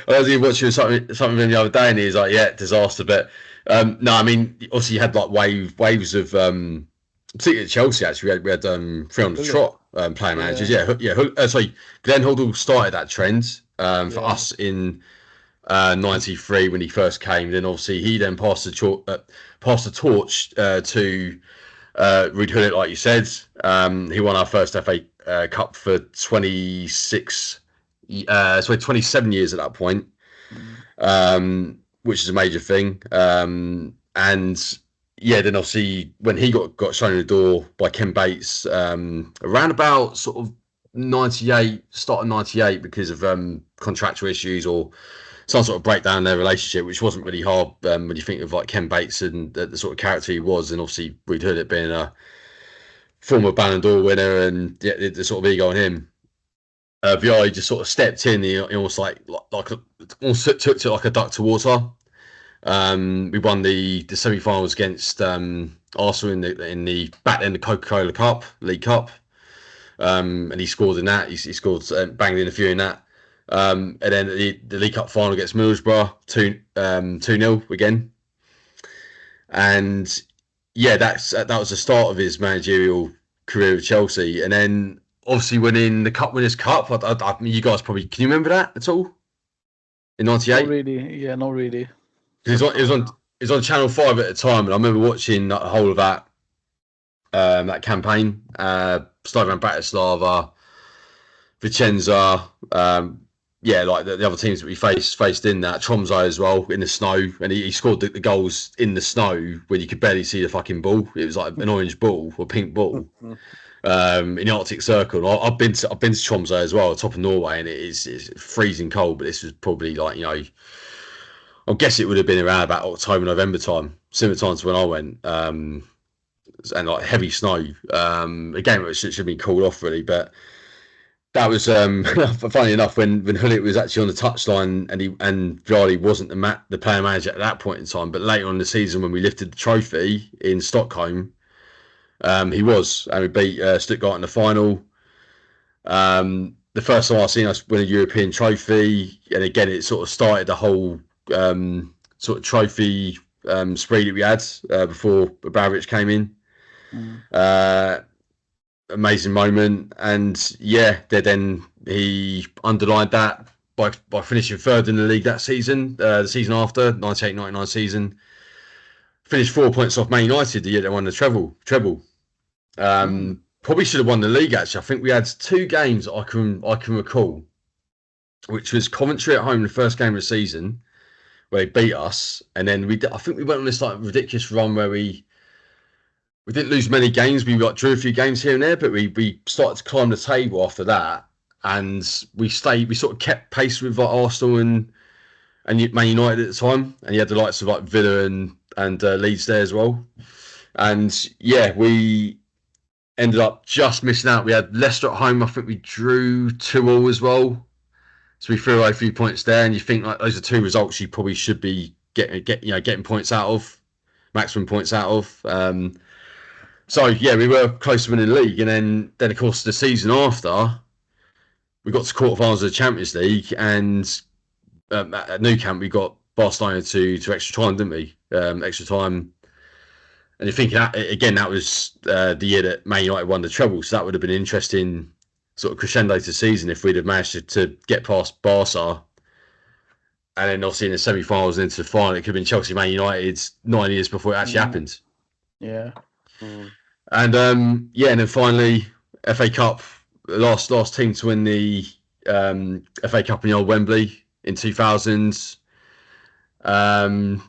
was watching something of him the other day, and he's like, "Yeah, disaster." But no, I mean, obviously you had like waves of, particularly at Chelsea. Actually, we had 300 trot player managers. Sorry, Glenn Hoddle started that trend for us in '93 when he first came. Then obviously he then passed the torch to. Reid Hoodett, like you said, he won our first FA Cup for 27 years at that point, which is a major thing. And yeah, then obviously when he got shown the door by Ken Bates around about sort of 98, start of 98, because of contractual issues or some sort of breakdown in their relationship, which wasn't really hard when you think of like Ken Bates and the sort of character he was, and obviously Reid Hoodett being a former Ballon d'Or winner and the sort of ego on him. Vialli just sort of stepped in. He almost almost took to like a duck to water. We won the semi-finals against Arsenal in the back end of Coca-Cola Cup, League Cup, and he scored in that. He scored, banged in a few in that. And then the League Cup final against Middlesbrough, 2-0 again. And yeah, that was the start of his managerial career with Chelsea. And then obviously winning the Cup Winners' Cup. I mean, you guys probably, can you remember that at all? In '98? Not really. Yeah, not really. It was on Channel 5 at the time, and I remember watching the whole of that campaign. Slovan Bratislava, Vicenza, like the other teams that we faced in that, Tromsø as well, in the snow, and he scored the goals in the snow when you could barely see the fucking ball. It was like an orange ball or pink ball. in the Arctic Circle. And I've been to Tromsø as well, top of Norway, and it's freezing cold. But this was probably like, you know, I guess it would have been around about October, November time, similar time to when I went, and like heavy snow. Again, it should have been cooled off really, but that was funny enough when Hullet was actually on the touchline and Vardy wasn't the player manager at that point in time, but later on in the season when we lifted the trophy in Stockholm, he was, and we beat Stuttgart in the final. The first time I seen us win a European trophy, and again it sort of started the whole sort of trophy spree that we had before Abramovich came in. Amazing moment, and yeah, then he underlined that by finishing third in the league that season, the season after 98-99 season, finished 4 points off Man United the year they won the treble. Probably should have won the league actually. I think we had 2 games I can recall, which was Coventry at home the first game of the season where they beat us, and then I think we went on this like ridiculous run where we didn't lose many games. We drew a few games here and there, but we started to climb the table after that, and we sort of kept pace with like Arsenal and Man United at the time, and you had the likes of like Villa and Leeds there as well. And yeah, we ended up just missing out. We had Leicester at home. I think we drew 2-2 as well, so we threw away a few points there. And you think like those are 2 results you probably should be getting points out of, maximum points out of. So yeah, we were close to winning the league, and then of course the season after, we got to quarterfinals of the Champions League, and at Nou Camp we got Barcelona to extra time, didn't we? Extra time, and you're thinking that was the year that Man United won the treble, so that would have been an interesting sort of crescendo to the season if we'd have managed to get past Barca, and then obviously in the semi-finals and into the final, it could have been Chelsea Man United 9 years before it actually happened. Yeah. And and then finally FA Cup, last team to win the FA Cup in the old Wembley in 2000. And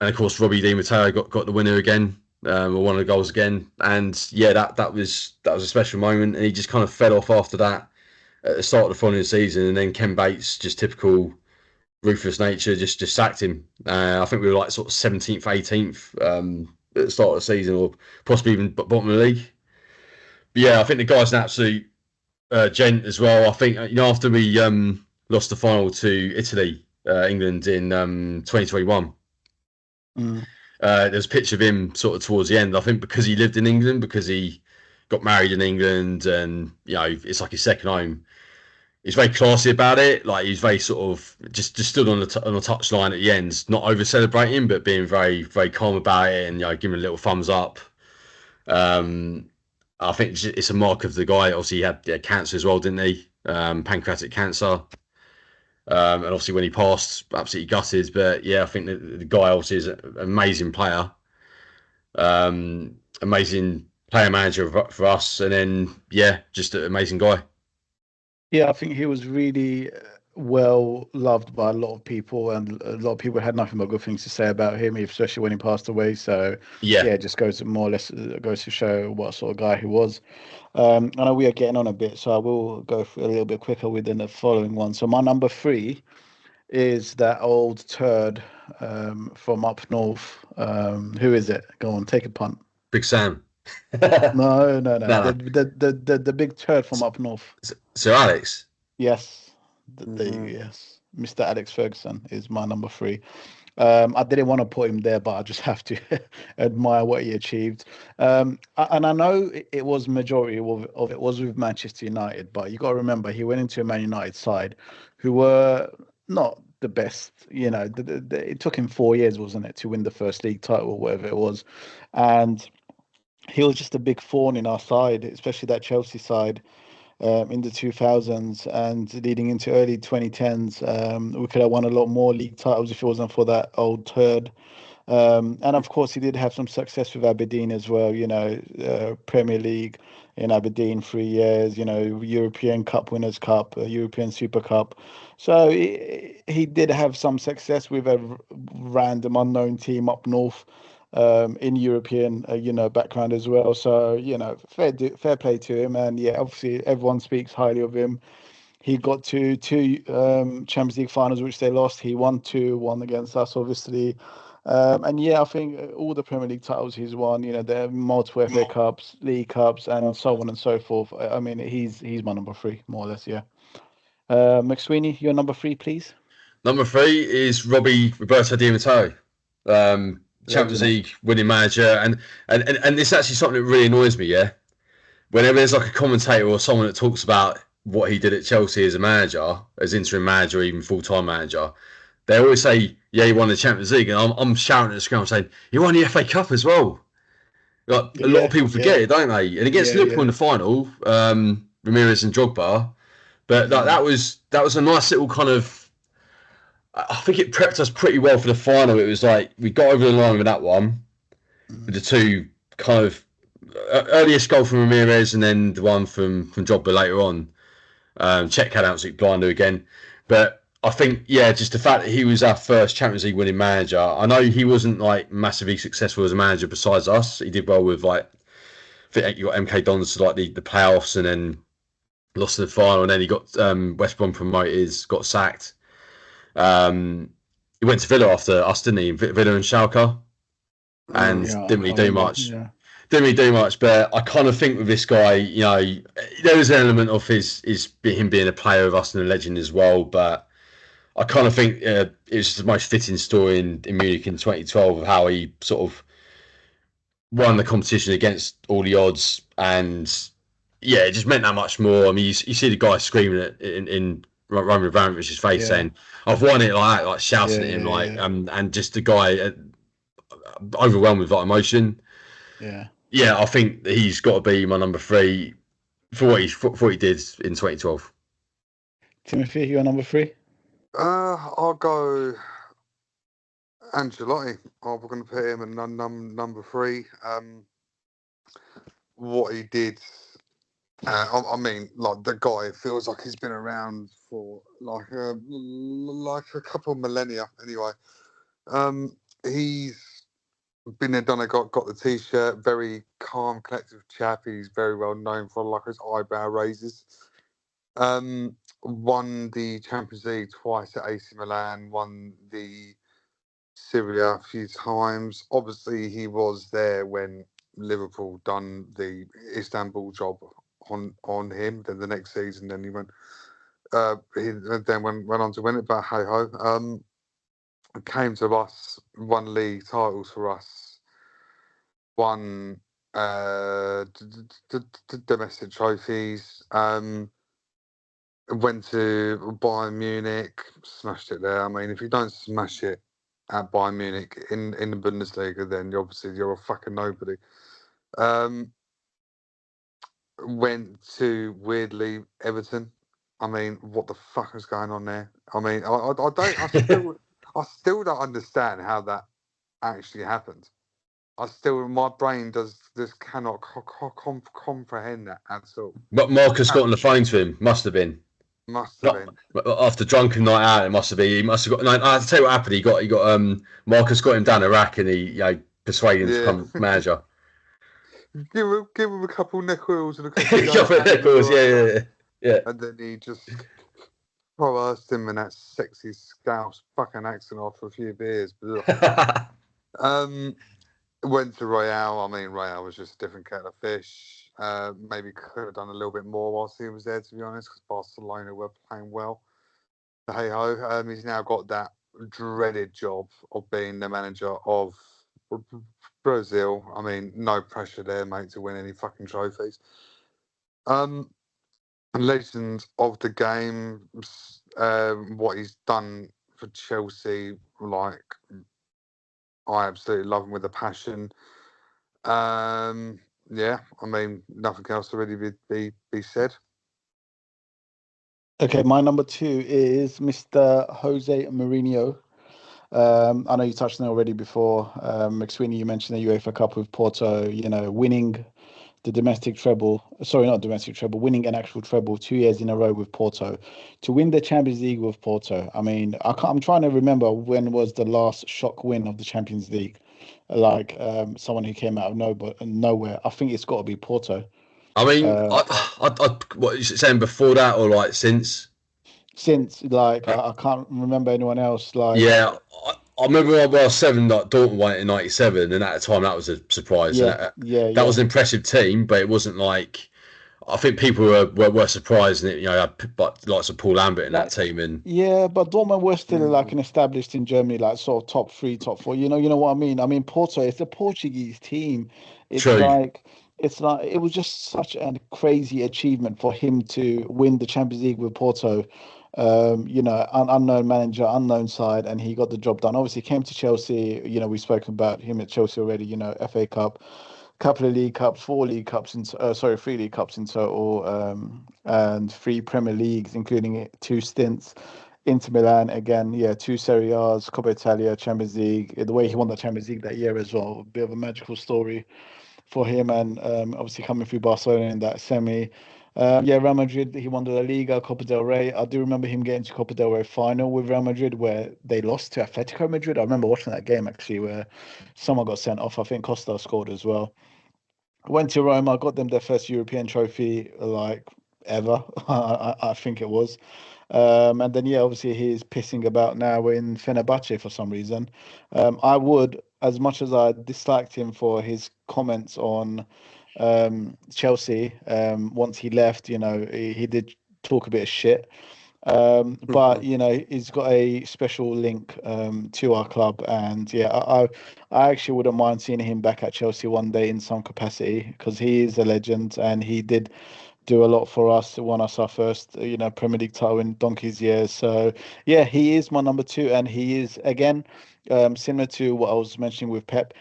of course Robbie Di Matteo got the winner again, or one of the goals again. And yeah, that was a special moment, and he just kind of fell off after that at the start of the following season. And then Ken Bates, just typical ruthless nature, just sacked him. I think we were like sort of 17th, 18th at the start of the season, or possibly even bottom of the league. But yeah, I think the guy's an absolute gent as well. I think after we lost the final to Italy, England in 2021, there's a picture of him sort of towards the end. I think because he lived in England, because he got married in England, and it's like his second home. He's very classy about it. Like he's very sort of just stood on the touchline at the end, not over celebrating, but being very, very calm about it, and giving a little thumbs up. I think it's a mark of the guy. Obviously, he had cancer as well, didn't he? Pancreatic cancer. And obviously, when he passed, absolutely gutted. But yeah, I think the guy obviously is an amazing player, amazing player manager for us, and then yeah, just an amazing guy. Yeah, I think he was really well loved by a lot of people, and a lot of people had nothing but good things to say about him, especially when he passed away. So yeah, it just goes to show what sort of guy he was. I know we are getting on a bit, so I will go a little bit quicker within the following one. So my number 3 is that old turd from up north. Who is it? Go on, take a punt. Big Sam. No. The big turd from up north. Sir Alex. Yes, yes. Mr. Alex Ferguson is my number 3. I didn't want to put him there, but I just have to admire what he achieved. And I know it was majority of it was with Manchester United, but you got to remember he went into a Man United side who were not the best. It took him 4 years, wasn't it, to win the first league title or whatever it was, and he was just a big thorn in our side, especially that Chelsea side. In the 2000s and leading into early 2010s, we could have won a lot more league titles if it wasn't for that old turd. And of course, he did have some success with Aberdeen as well. Premier League in Aberdeen 3 years. European Cup Winners' Cup, European Super Cup. So he did have some success with a random unknown team up north. in European, background as well. So, fair play to him. And yeah, obviously everyone speaks highly of him. He got to two Champions League finals, which they lost. He won two, one against us, obviously. And yeah, I think all the Premier League titles he's won, there are multiple FA Cups, League Cups, and so on and so forth. I mean, he's my number three, more or less, yeah. McSweeney, your number three, please. Number three is Roberto Di Matteo, Champions League winning manager, and this is actually something that really annoys me. Yeah, whenever there's like a commentator or someone that talks about what he did at Chelsea as a manager, as interim manager, or even full-time manager, they always say, "Yeah, he won the Champions League," and I'm shouting at the screen, saying, "He won the FA Cup as well." Like a lot of people forget it, don't they? And against Liverpool in the final, Ramirez and Drogba, but like, that was a nice little kind of. I think it prepped us pretty well for the final. It was like we got over the line with that one, with the two kind of earliest goal from Ramirez and then the one from Drogba later on. Czech had absolute blinder again, but I think just the fact that he was our first Champions League winning manager. I know he wasn't like massively successful as a manager besides us. He did well with like I think you got MK Dons to like the playoffs and then lost in the final, and then he got West Brom promoted, got sacked. He went to Villa after us, didn't he? Villa and Schalke, and didn't really do much. Yeah. Didn't really do much, but I kind of think with this guy, there was an element of him being a player of us and a legend as well. But I kind of think it was the most fitting story in Munich in 2012 of how he sort of won the competition against all the odds, and it just meant that much more. I mean, you see the guy screaming it in Roman Abramovich's face saying, "I've won it," like shouting at him, and just the guy overwhelmed with like emotion. Yeah, I think that he's got to be my number three for what he did in 2012. Timothy, your number three? I'll go Ancelotti. I'm going to put him at number three. What he did, I mean, like the guy feels like he's been around for like a couple of millennia. Anyway, he's been there, done it, got the t-shirt. Very calm, collective chap. He's very well known for like his eyebrow raises. Won the Champions League twice at AC Milan. Won the Serie A a few times. Obviously, he was there when Liverpool done the Istanbul job on him. Then the next season, then he went. He then went on to win it. But hey ho. Came to us, won league titles for us, won domestic trophies, went to Bayern Munich, smashed it there. I mean, if you don't smash it at Bayern Munich in the Bundesliga, then you're a fucking nobody. Went to, weirdly, Everton. I mean, what the fuck is going on there? I mean, I still don't understand how that actually happened. My brain just cannot comprehend that at all. But Marcus got on the phone to him. Must have been. After drunken night out, it must have been. He must have got. No, I have to tell you what happened. He got Marcus got him down a rack, and he persuaded him to become manager. Give him a couple neck oils and a couple neck oils, yeah. And then he just coerced him in that sexy Scouse fucking accent after a few beers. Went to Royale. I mean, Royale was just a different kettle of fish. Maybe could have done a little bit more whilst he was there, to be honest, because Barcelona were playing well. Hey ho, he's now got that dreaded job of being the manager of Brazil. I mean, no pressure there, mate, to win any fucking trophies. Legend of the game, what he's done for Chelsea, like, I absolutely love him with a passion. Yeah, I mean, nothing else to really be said. Okay, my number two is Mr. Jose Mourinho. I know you touched on it already before. McSweeney, you mentioned the UEFA Cup with Porto, winning the domestic treble. Sorry, not domestic treble, winning an actual treble 2 years in a row with Porto. To win the Champions League with Porto, I mean, I'm trying to remember when was the last shock win of the Champions League. like someone who came out of nowhere. I think it's got to be Porto. I mean, what is it saying before that or like since? Since like I can't remember anyone else like. Yeah, I remember when I was 7, like Dortmund won it in '97, and at the time that was a surprise. Yeah, And that yeah. was an impressive team, but it wasn't like I think people were surprised, and but lots of Paul Lambert in that team, and yeah, but Dortmund were still like an established in Germany, like sort of top 3, top 4. You know what I mean? I mean Porto, it's a Portuguese team. It's true. like it was just such a crazy achievement for him to win the Champions League with Porto. Unknown manager, unknown side, and he got the job done. Obviously, he came to Chelsea. We've spoken about him at Chelsea already. FA Cup, couple of League Cups, 4 League Cups in 3 League Cups in total, and 3 Premier Leagues, including 2 stints. Inter Milan again, 2 Serie A's, Coppa Italia, Champions League. The way he won the Champions League that year as well, a bit of a magical story for him, and obviously coming through Barcelona in that semi. Real Madrid, he won the La Liga, Copa del Rey. I do remember him getting to Copa del Rey final with Real Madrid where they lost to Atletico Madrid. I remember watching that game actually where someone got sent off. I think Costa scored as well. Went to Roma, got them their first European trophy like ever, I think it was. And then, obviously he's pissing about now in Fenerbahce for some reason. I would, as much as I disliked him for his comments on Chelsea, once he left, he did talk a bit of shit. But he's got a special link to our club, and I actually wouldn't mind seeing him back at Chelsea one day in some capacity because he is a legend and he did do a lot for us. Won us our first Premier League title in donkey's years. So he is my number 2, and he is again similar to what I was mentioning with Pep.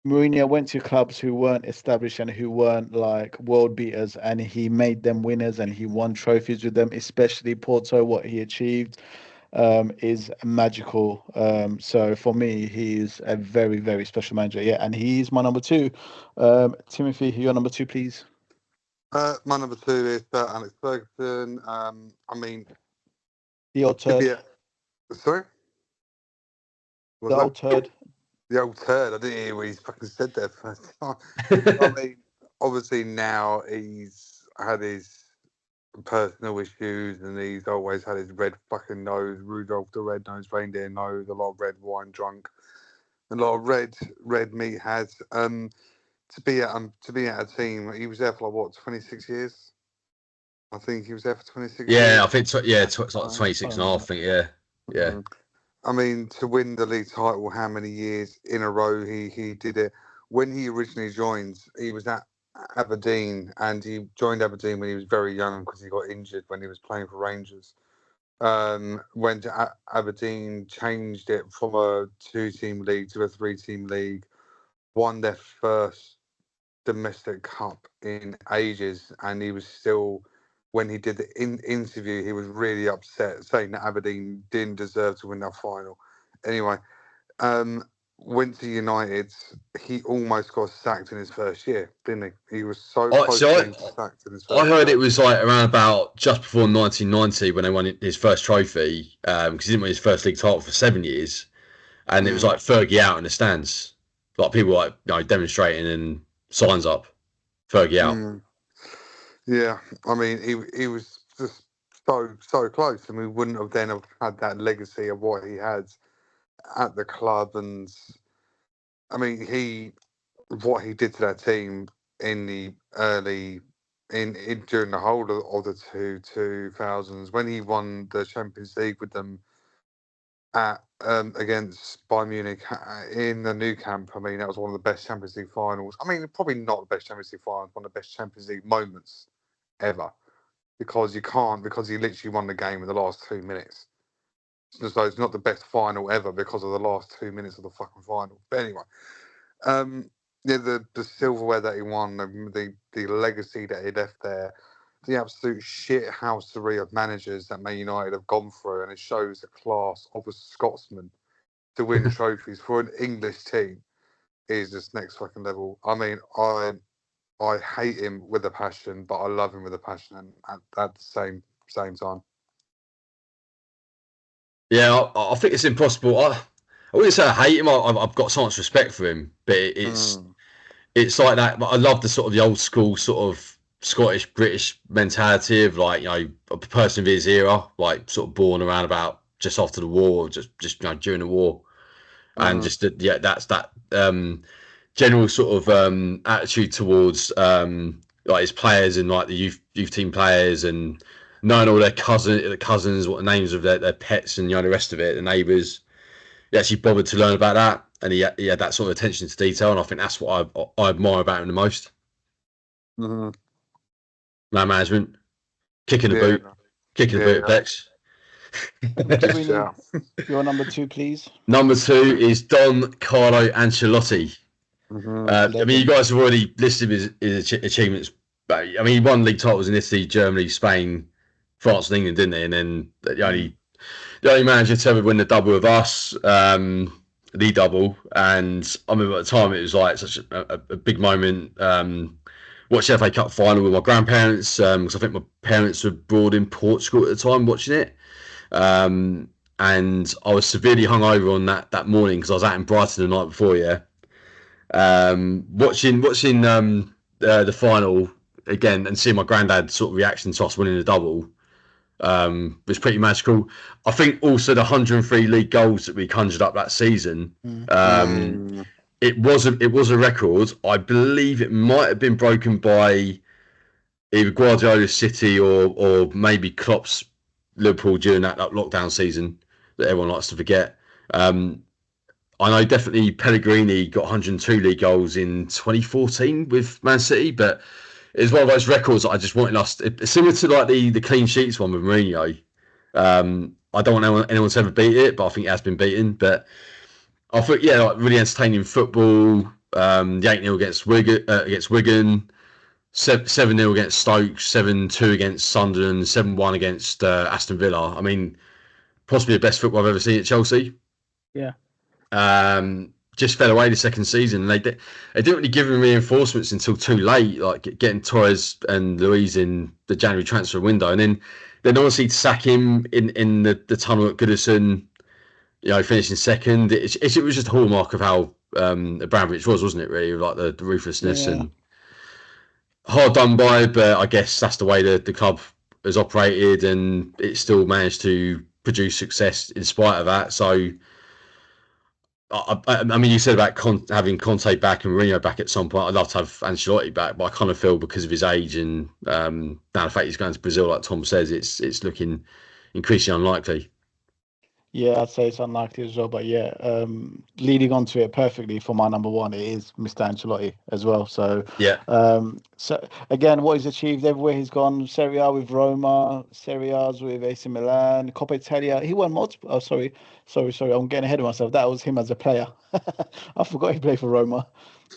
Mourinho went to clubs who weren't established and who weren't like world beaters, and he made them winners and he won trophies with them, especially Porto. What he achieved is magical. So for me, he's a very, very special manager. Yeah, and he's my number 2. Timothy, your number 2, please. My number 2 is Alex Ferguson. I mean, the old turd. Sorry? The old turd. The old turd. I didn't hear what he fucking said there first time. I mean, obviously now he's had his personal issues and he's always had his red fucking nose, Rudolph the red-nosed reindeer nose, a lot of red wine drunk, a lot of red meat has. To be at a team, he was there for like what, 26 years? I think he was there for 26 years. Yeah, I think it's like 26 and a half, I think, yeah. Mm-hmm. I mean, to win the league title, how many years in a row he did it. When he originally joined, he was at Aberdeen, and he joined Aberdeen when he was very young because he got injured when he was playing for Rangers. Went to Aberdeen, changed it from a 2-team league to a 3-team league, won their first domestic cup in ages, and he was still, when he did the interview, he was really upset, saying that Aberdeen didn't deserve to win that final. Anyway, went to United. He almost got sacked in his first year, didn't he? He was so close to being sacked in his first year. I heard it was like around about just before 1990 when they won his first trophy, because he didn't win his first league title for 7 years, and it was like Fergie out in the stands, like people like demonstrating and signs up, Fergie out. Yeah, I mean, he was just so close, and we wouldn't have then have had that legacy of what he had at the club. And I mean, what he did to that team in the early during the whole of the 2000s when he won the Champions League with them at against Bayern Munich in the Nou Camp. I mean, that was one of the best Champions League finals. I mean, probably not the best Champions League finals, one of the best Champions League moments ever, because he literally won the game in the last 2 minutes. So it's not the best final ever because of the last 2 minutes of the fucking final. But anyway, the silverware that he won, the legacy that he left there, the absolute shit housery of managers that Man United have gone through, and it shows the class of a Scotsman to win trophies for an English team is just next fucking level. I mean, I hate him with a passion, but I love him with a passion at the same time. Yeah, I think it's impossible. I wouldn't say I hate him. I've got so much respect for him, but it's like that. I love the sort of the old school sort of Scottish British mentality of like, you know, a person of his era, like sort of born around about just after the war, just you know, during the war, and just that's that general sort of attitude towards like his players and like the youth team players, and knowing all their cousins, what the names of their pets, and you know the rest of it, the neighbours. He actually bothered to learn about that, and he had that sort of attention to detail, and I think that's what I admire about him the most. Mm-hmm. Man management, kicking the boot, Bex. Your number 2, please. Number 2 is Don Carlo Ancelotti. Mm-hmm. I mean, you guys have already listed his achievements. But, I mean, he won league titles in Italy, Germany, Spain, France, and England, didn't he? And then the only manager to ever win the double with us, the double. And I remember at the time it was like such a big moment. Watched the FA Cup final with my grandparents because I think my parents were abroad in Portugal at the time watching it. And I was severely hungover on that morning because I was out in Brighton the night before. Yeah. Watching the final again and seeing my granddad sort of reaction to us winning the double was pretty magical. I think also the 103 league goals that we conjured up that season. It was a record. I believe it might have been broken by either Guardiola's City or maybe Klopp's Liverpool during that lockdown season that everyone likes to forget. I know definitely Pellegrini got 102 league goals in 2014 with Man City, but it's one of those records that I just wanted us. It's similar to like the clean sheets one with Mourinho. I don't want anyone to ever beat it, but I think it has been beaten. But I thought, yeah, like really entertaining football. The 8-0 against Wigan, 7-0 against Stoke, 7-2 against Sunderland, 7-1 against Aston Villa. I mean, possibly the best football I've ever seen at Chelsea. Yeah. Just fell away the second season. They didn't really give him reinforcements until too late, like getting Torres and Luiz in the January transfer window, and then obviously to sack him in the tunnel at Goodison, you know, finishing second. It was just a hallmark of how Abramovich was, wasn't it? Really, like the ruthlessness and hard done by, but I guess that's the way the club has operated, and it still managed to produce success in spite of that. So. I mean, you said about having Conte back and Mourinho back at some point. I'd love to have Ancelotti back, but I kind of feel because of his age and now the fact he's going to Brazil, like Tom says, it's looking increasingly unlikely. Yeah, I'd say it's unlikely as well. But yeah, leading on to it perfectly for my number 1, it is Mr. Ancelotti as well. So yeah. So again, what he's achieved everywhere he's gone: Serie A with Roma, Serie A's with AC Milan, Coppa Italia. He won multiple. Oh, sorry. I'm getting ahead of myself. That was him as a player. I forgot he played for Roma.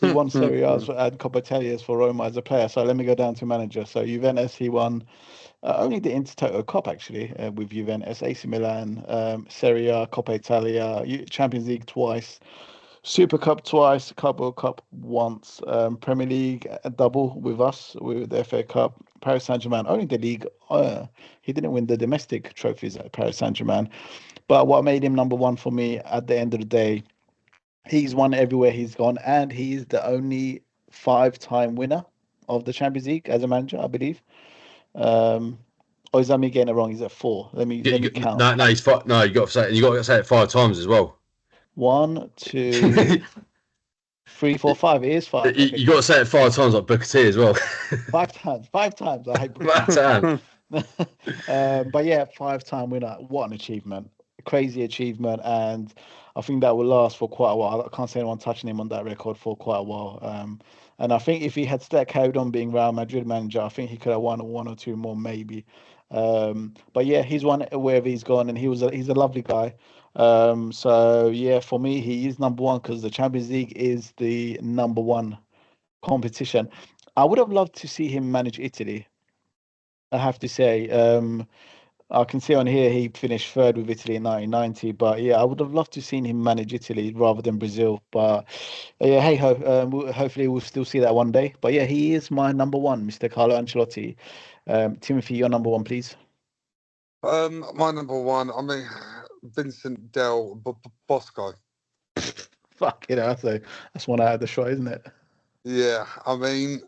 He won Serie A's and Coppa Italia's for Roma as a player. So let me go down to manager. So Juventus, he won. Only the Intertoto Cup actually with Juventus, AC Milan, Serie A, Coppa Italia, Champions League twice, Super Cup twice, Club World Cup once, Premier League a double with us with the FA Cup, Paris Saint-Germain only the league. He didn't win the domestic trophies at Paris Saint-Germain, but what made him number 1 for me at the end of the day, he's won everywhere he's gone, and he's the only 5-time winner of the Champions League as a manager, I believe. Or is that me getting it wrong? He's at 4. Let me count. No, he's 5. No, you got to say it 5 times as well. 1, 2, 3, 4, 5. It is 5. You got to say it 5 times like Booker T as well. 5 times. 5 times. I hate Booker T. But yeah, 5-time winner. What an achievement! Crazy achievement, and I think that will last for quite a while. I can't see anyone touching him on that record for quite a while. And I think if he had still carried on being Real Madrid manager, I think he could have won 1 or 2 more maybe. But yeah, he's won wherever he's gone, and he's a lovely guy. So yeah, for me, he is number 1 because the Champions League is the number 1 competition. I would have loved to see him manage Italy. I have to say, I can see on here he finished 3rd with Italy in 1990. But yeah, I would have loved to seen him manage Italy rather than Brazil. But yeah, hey ho, hopefully we'll still see that one day. But yeah, he is my number 1, Mr. Carlo Ancelotti. Timothy, your number 1, please. My number 1, I mean, Vincent Del Bosco. Fuck it, that's one out of the shot, isn't it? Yeah, I mean,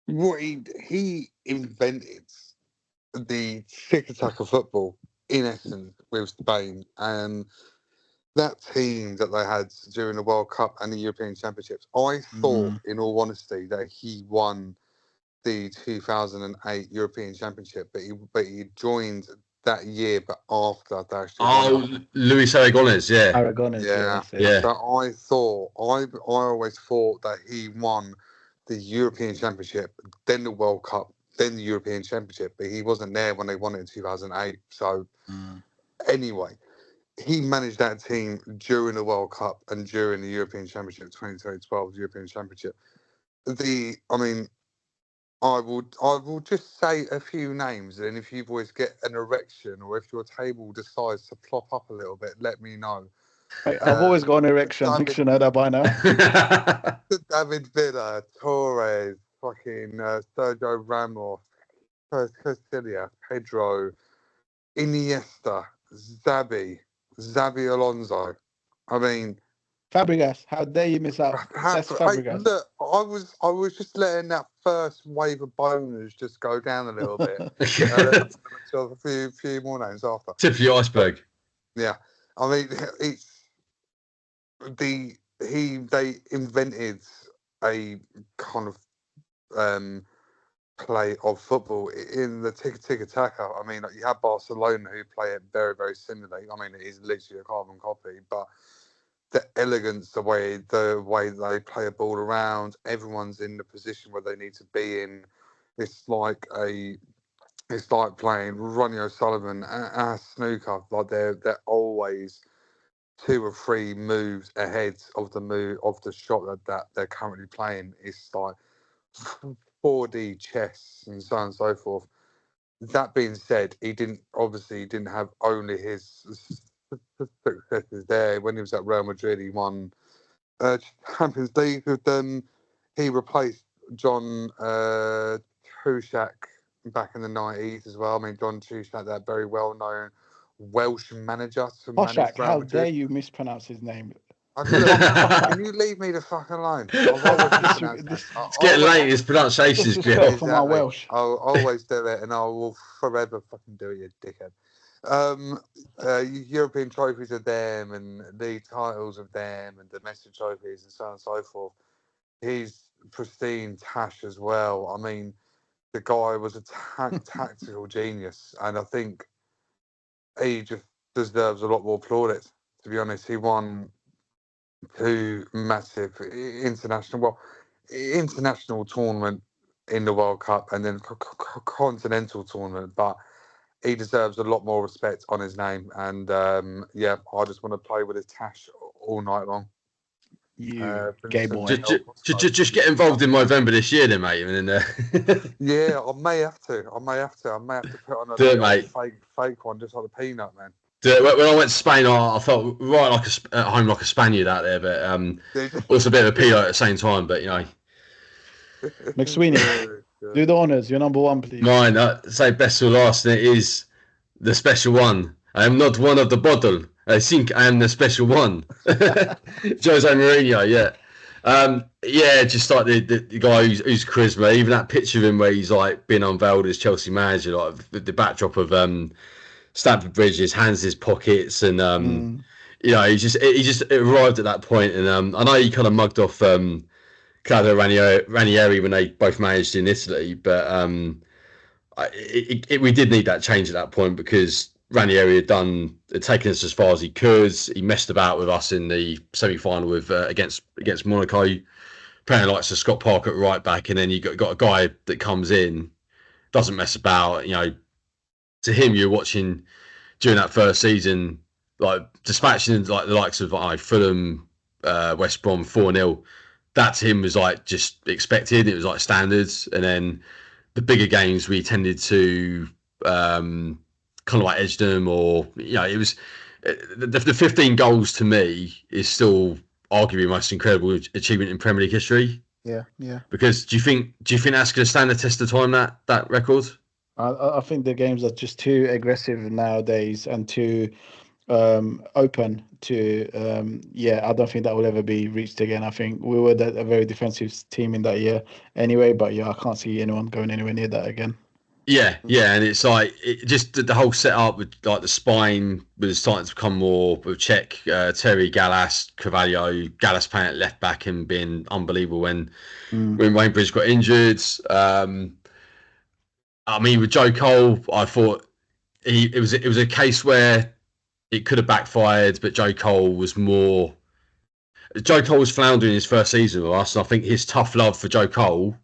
what he invented the tiki-taka football in essence with Spain, and that team that they had during the World Cup and the European Championships. I thought, in all honesty, that he won the 2008 European Championship, but he joined that year, but after they actually won it. Luis Aragonés, yeah. Aragonés, Yeah. Yeah. So I always thought that he won the European Championship, then the World Cup, then the European Championship, but he wasn't there when they won it in 2008. So anyway, he managed that team during the World Cup and during the European Championship, 2012 European Championship. I will just say a few names, and if you boys get an erection or if your table decides to plop up a little bit, let me know. I've always got an erection. I think you should know that by now. David Villa, Torres, fucking Sergio Ramos, Castilla, Pedro, Iniesta, Xabi Alonso. I mean, Fabregas, how dare you miss out? Fabregas. Look, I was just letting that first wave of boners just go down a little bit. A few more names after. Tip of the iceberg. Yeah, I mean, they invented a kind of play of football in the tiki-taka. I mean, you have Barcelona who play it very, very similarly. I mean, it is literally a carbon copy, but the elegance, the way they play a ball around, everyone's in the position where they need to be in. It's like playing Ronnie O'Sullivan and snooker. Like they're always 2 or 3 moves ahead of the shot that they're currently playing. It's like 4D chess and so on and so forth. That being said, he didn't have only his successes there. When he was at Real Madrid, he won Champions League with them. He replaced John Tuchel back in the 90s as well. I mean, John Tuchel, that very well-known Welsh manager. Hoshak, how dare you mispronounce his name? Can you leave me the fuck alone? It's getting late. His pronunciation is clear. For my Welsh. I'll always do it, and I will forever fucking do it, you dickhead. European trophies of them, and league titles of them, and domestic trophies, and so on and so forth. He's pristine Tash as well. I mean, the guy was a tactical genius, and I think he just deserves a lot more plaudits. To be honest, he won 2 massive international tournament in the World Cup, and then continental tournament, but he deserves a lot more respect on his name. And I just want to play with his Tash all night long. Gay boy. Just get involved in November this year, then, mate. And then, yeah, I may have to. I may have to put on a fake one, just like the peanut, man. When I went to Spain, I felt right at home like a Spaniard out there, but also a bit of a peanut at the same time. But McSweeney, do the honours. You're number 1, please. Mine, say best or last, and it is the special one. I am not one of the bottle. I think I am the special one. Jose Mourinho, yeah. Just like the guy who's charisma. Even that picture of him where he's like been unveiled as Chelsea manager, like the backdrop of Stamford Bridge, his hands in his pockets, and he just arrived at that point. And I know he kind of mugged off Claudio Ranieri when they both managed in Italy, but we did need that change at that point because Ranieri had taken us as far as he could. He messed about with us in the semi-final with against Monaco, playing like Scott Parker at right back, and then you got a guy that comes in, doesn't mess about. To him, you're watching during that first season, like dispatching like the likes of Fulham, West Brom 4-0. That to him was like just expected. It was like standards, and then the bigger games we tended to kind of like edge them, or it was the 15 goals to me is still arguably the most incredible achievement in Premier League history. Yeah. Because do you think that's going to stand the test of time, that record? I think the games are just too aggressive nowadays and too open to I don't think that will ever be reached again. I think we were a very defensive team in that year anyway, but I can't see anyone going anywhere near that again. Yeah, and it's like just the whole setup with like the spine was starting to become more with Czech, Terry, Gallas, Carvalho, Gallas playing at left back and being unbelievable when Wayne Bridge got injured. I mean, with Joe Cole, I thought it was a case where it could have backfired, but Joe Cole was floundering his first season with us, and I think his tough love for Joe Cole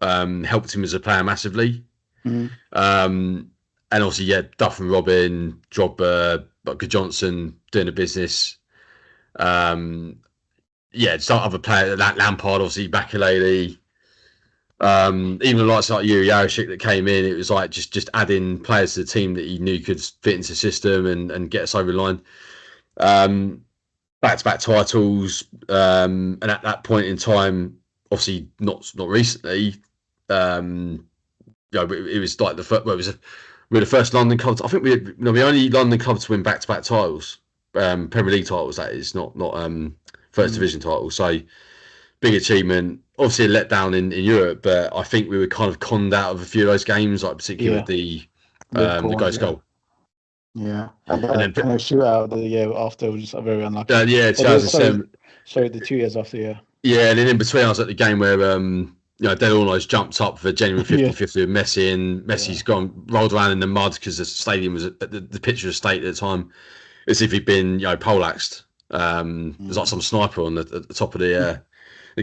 helped him as a player massively. And obviously, Duff and Robin, Drogba, Butker Johnson doing the business. Some other players, Lampard, obviously, Makelele. Even the likes like Yuri Yarashik that came in, it was like just adding players to the team that he knew could fit into the system and get us over the line. Back-to-back titles, and at that point in time, obviously not recently. It was like we're the first London club. I think we only London club to win back-to-back titles, Premier League titles. That is not first division titles. So big achievement. Obviously a letdown in Europe, but I think we were kind of conned out of a few of those games, like particularly with the ghost goal. Yeah, and then a shootout the year after was just very unlucky. 2007. Sorry, the 2 years after, yeah. Yeah, and then in between, I was at the game where Del Orno's jumped up for a genuine 50-50 with Messi, and Messi's rolled around in the mud because the stadium was the pitch was state at the time, as if he'd been poleaxed. There's like some sniper on the top of the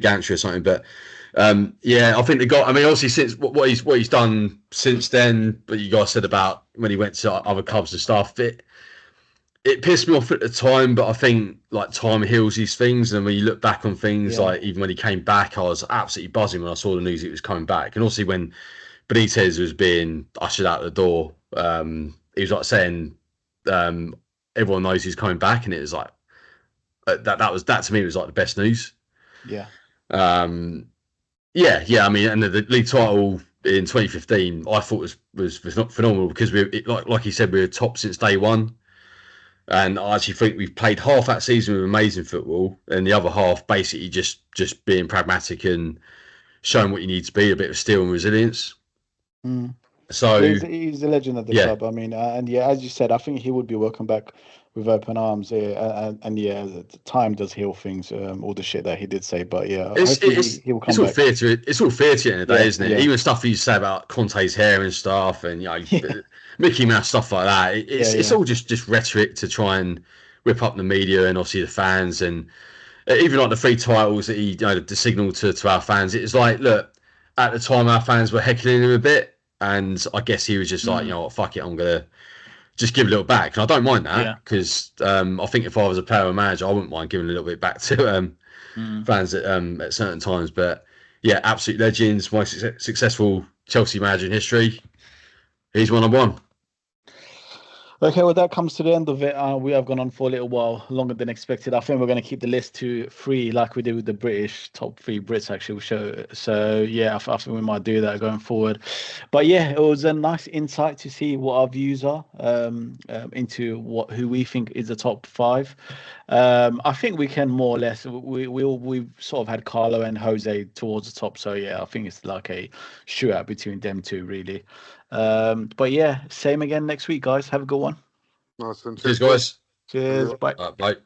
gantry or something. But I think obviously since what he's done since then, but you guys said about when he went to other clubs and stuff, it pissed me off at the time, but I think like time heals these things. And when you look back on things, like even when he came back, I was absolutely buzzing when I saw the news he was coming back. And also when Benitez was being ushered out the door, he was like saying, everyone knows he's coming back. And it was like, that to me was like the best news. Yeah. I mean, and the league title in 2015, I thought was phenomenal because like you said, we were top since day one. And I actually think we've played half that season with amazing football, and the other half basically just being pragmatic and showing what you need to be, a bit of steel and resilience. So he's a legend of the club. I mean, as you said, I think he would be welcome back with open arms. The time does heal things, all the shit that he did say. But he will come it's all back. Theatre. It's all theatre in the day, isn't it? Even stuff you say about Conte's hair and stuff, and Mickey Mouse stuff like that. It's all just rhetoric to try and whip up the media and obviously the fans, and even like the 3 titles that he the signal to our fans. It was like, look, at the time our fans were heckling him a bit, and I guess he was just like, fuck it, I'm gonna just give a little back. And I don't mind that because I think if I was a player or manager, I wouldn't mind giving a little bit back to fans at certain times. But absolute legends, most successful Chelsea manager in history. He's one of one. Okay, well, that comes to the end of it. We have gone on for a little while, longer than expected. I think we're going to keep the list to 3 like we did with the British, top 3 Brits actually show. So, I think we might do that going forward. But, it was a nice insight to see what our views are into who we think is the top 5. I think we can more or less, we've sort of had Carlo and Jose towards the top. So, I think it's like a shootout between them two, really. But same again next week, guys. Have a good one. Nice one. Cheers, guys. Cheers. Bye. Bye.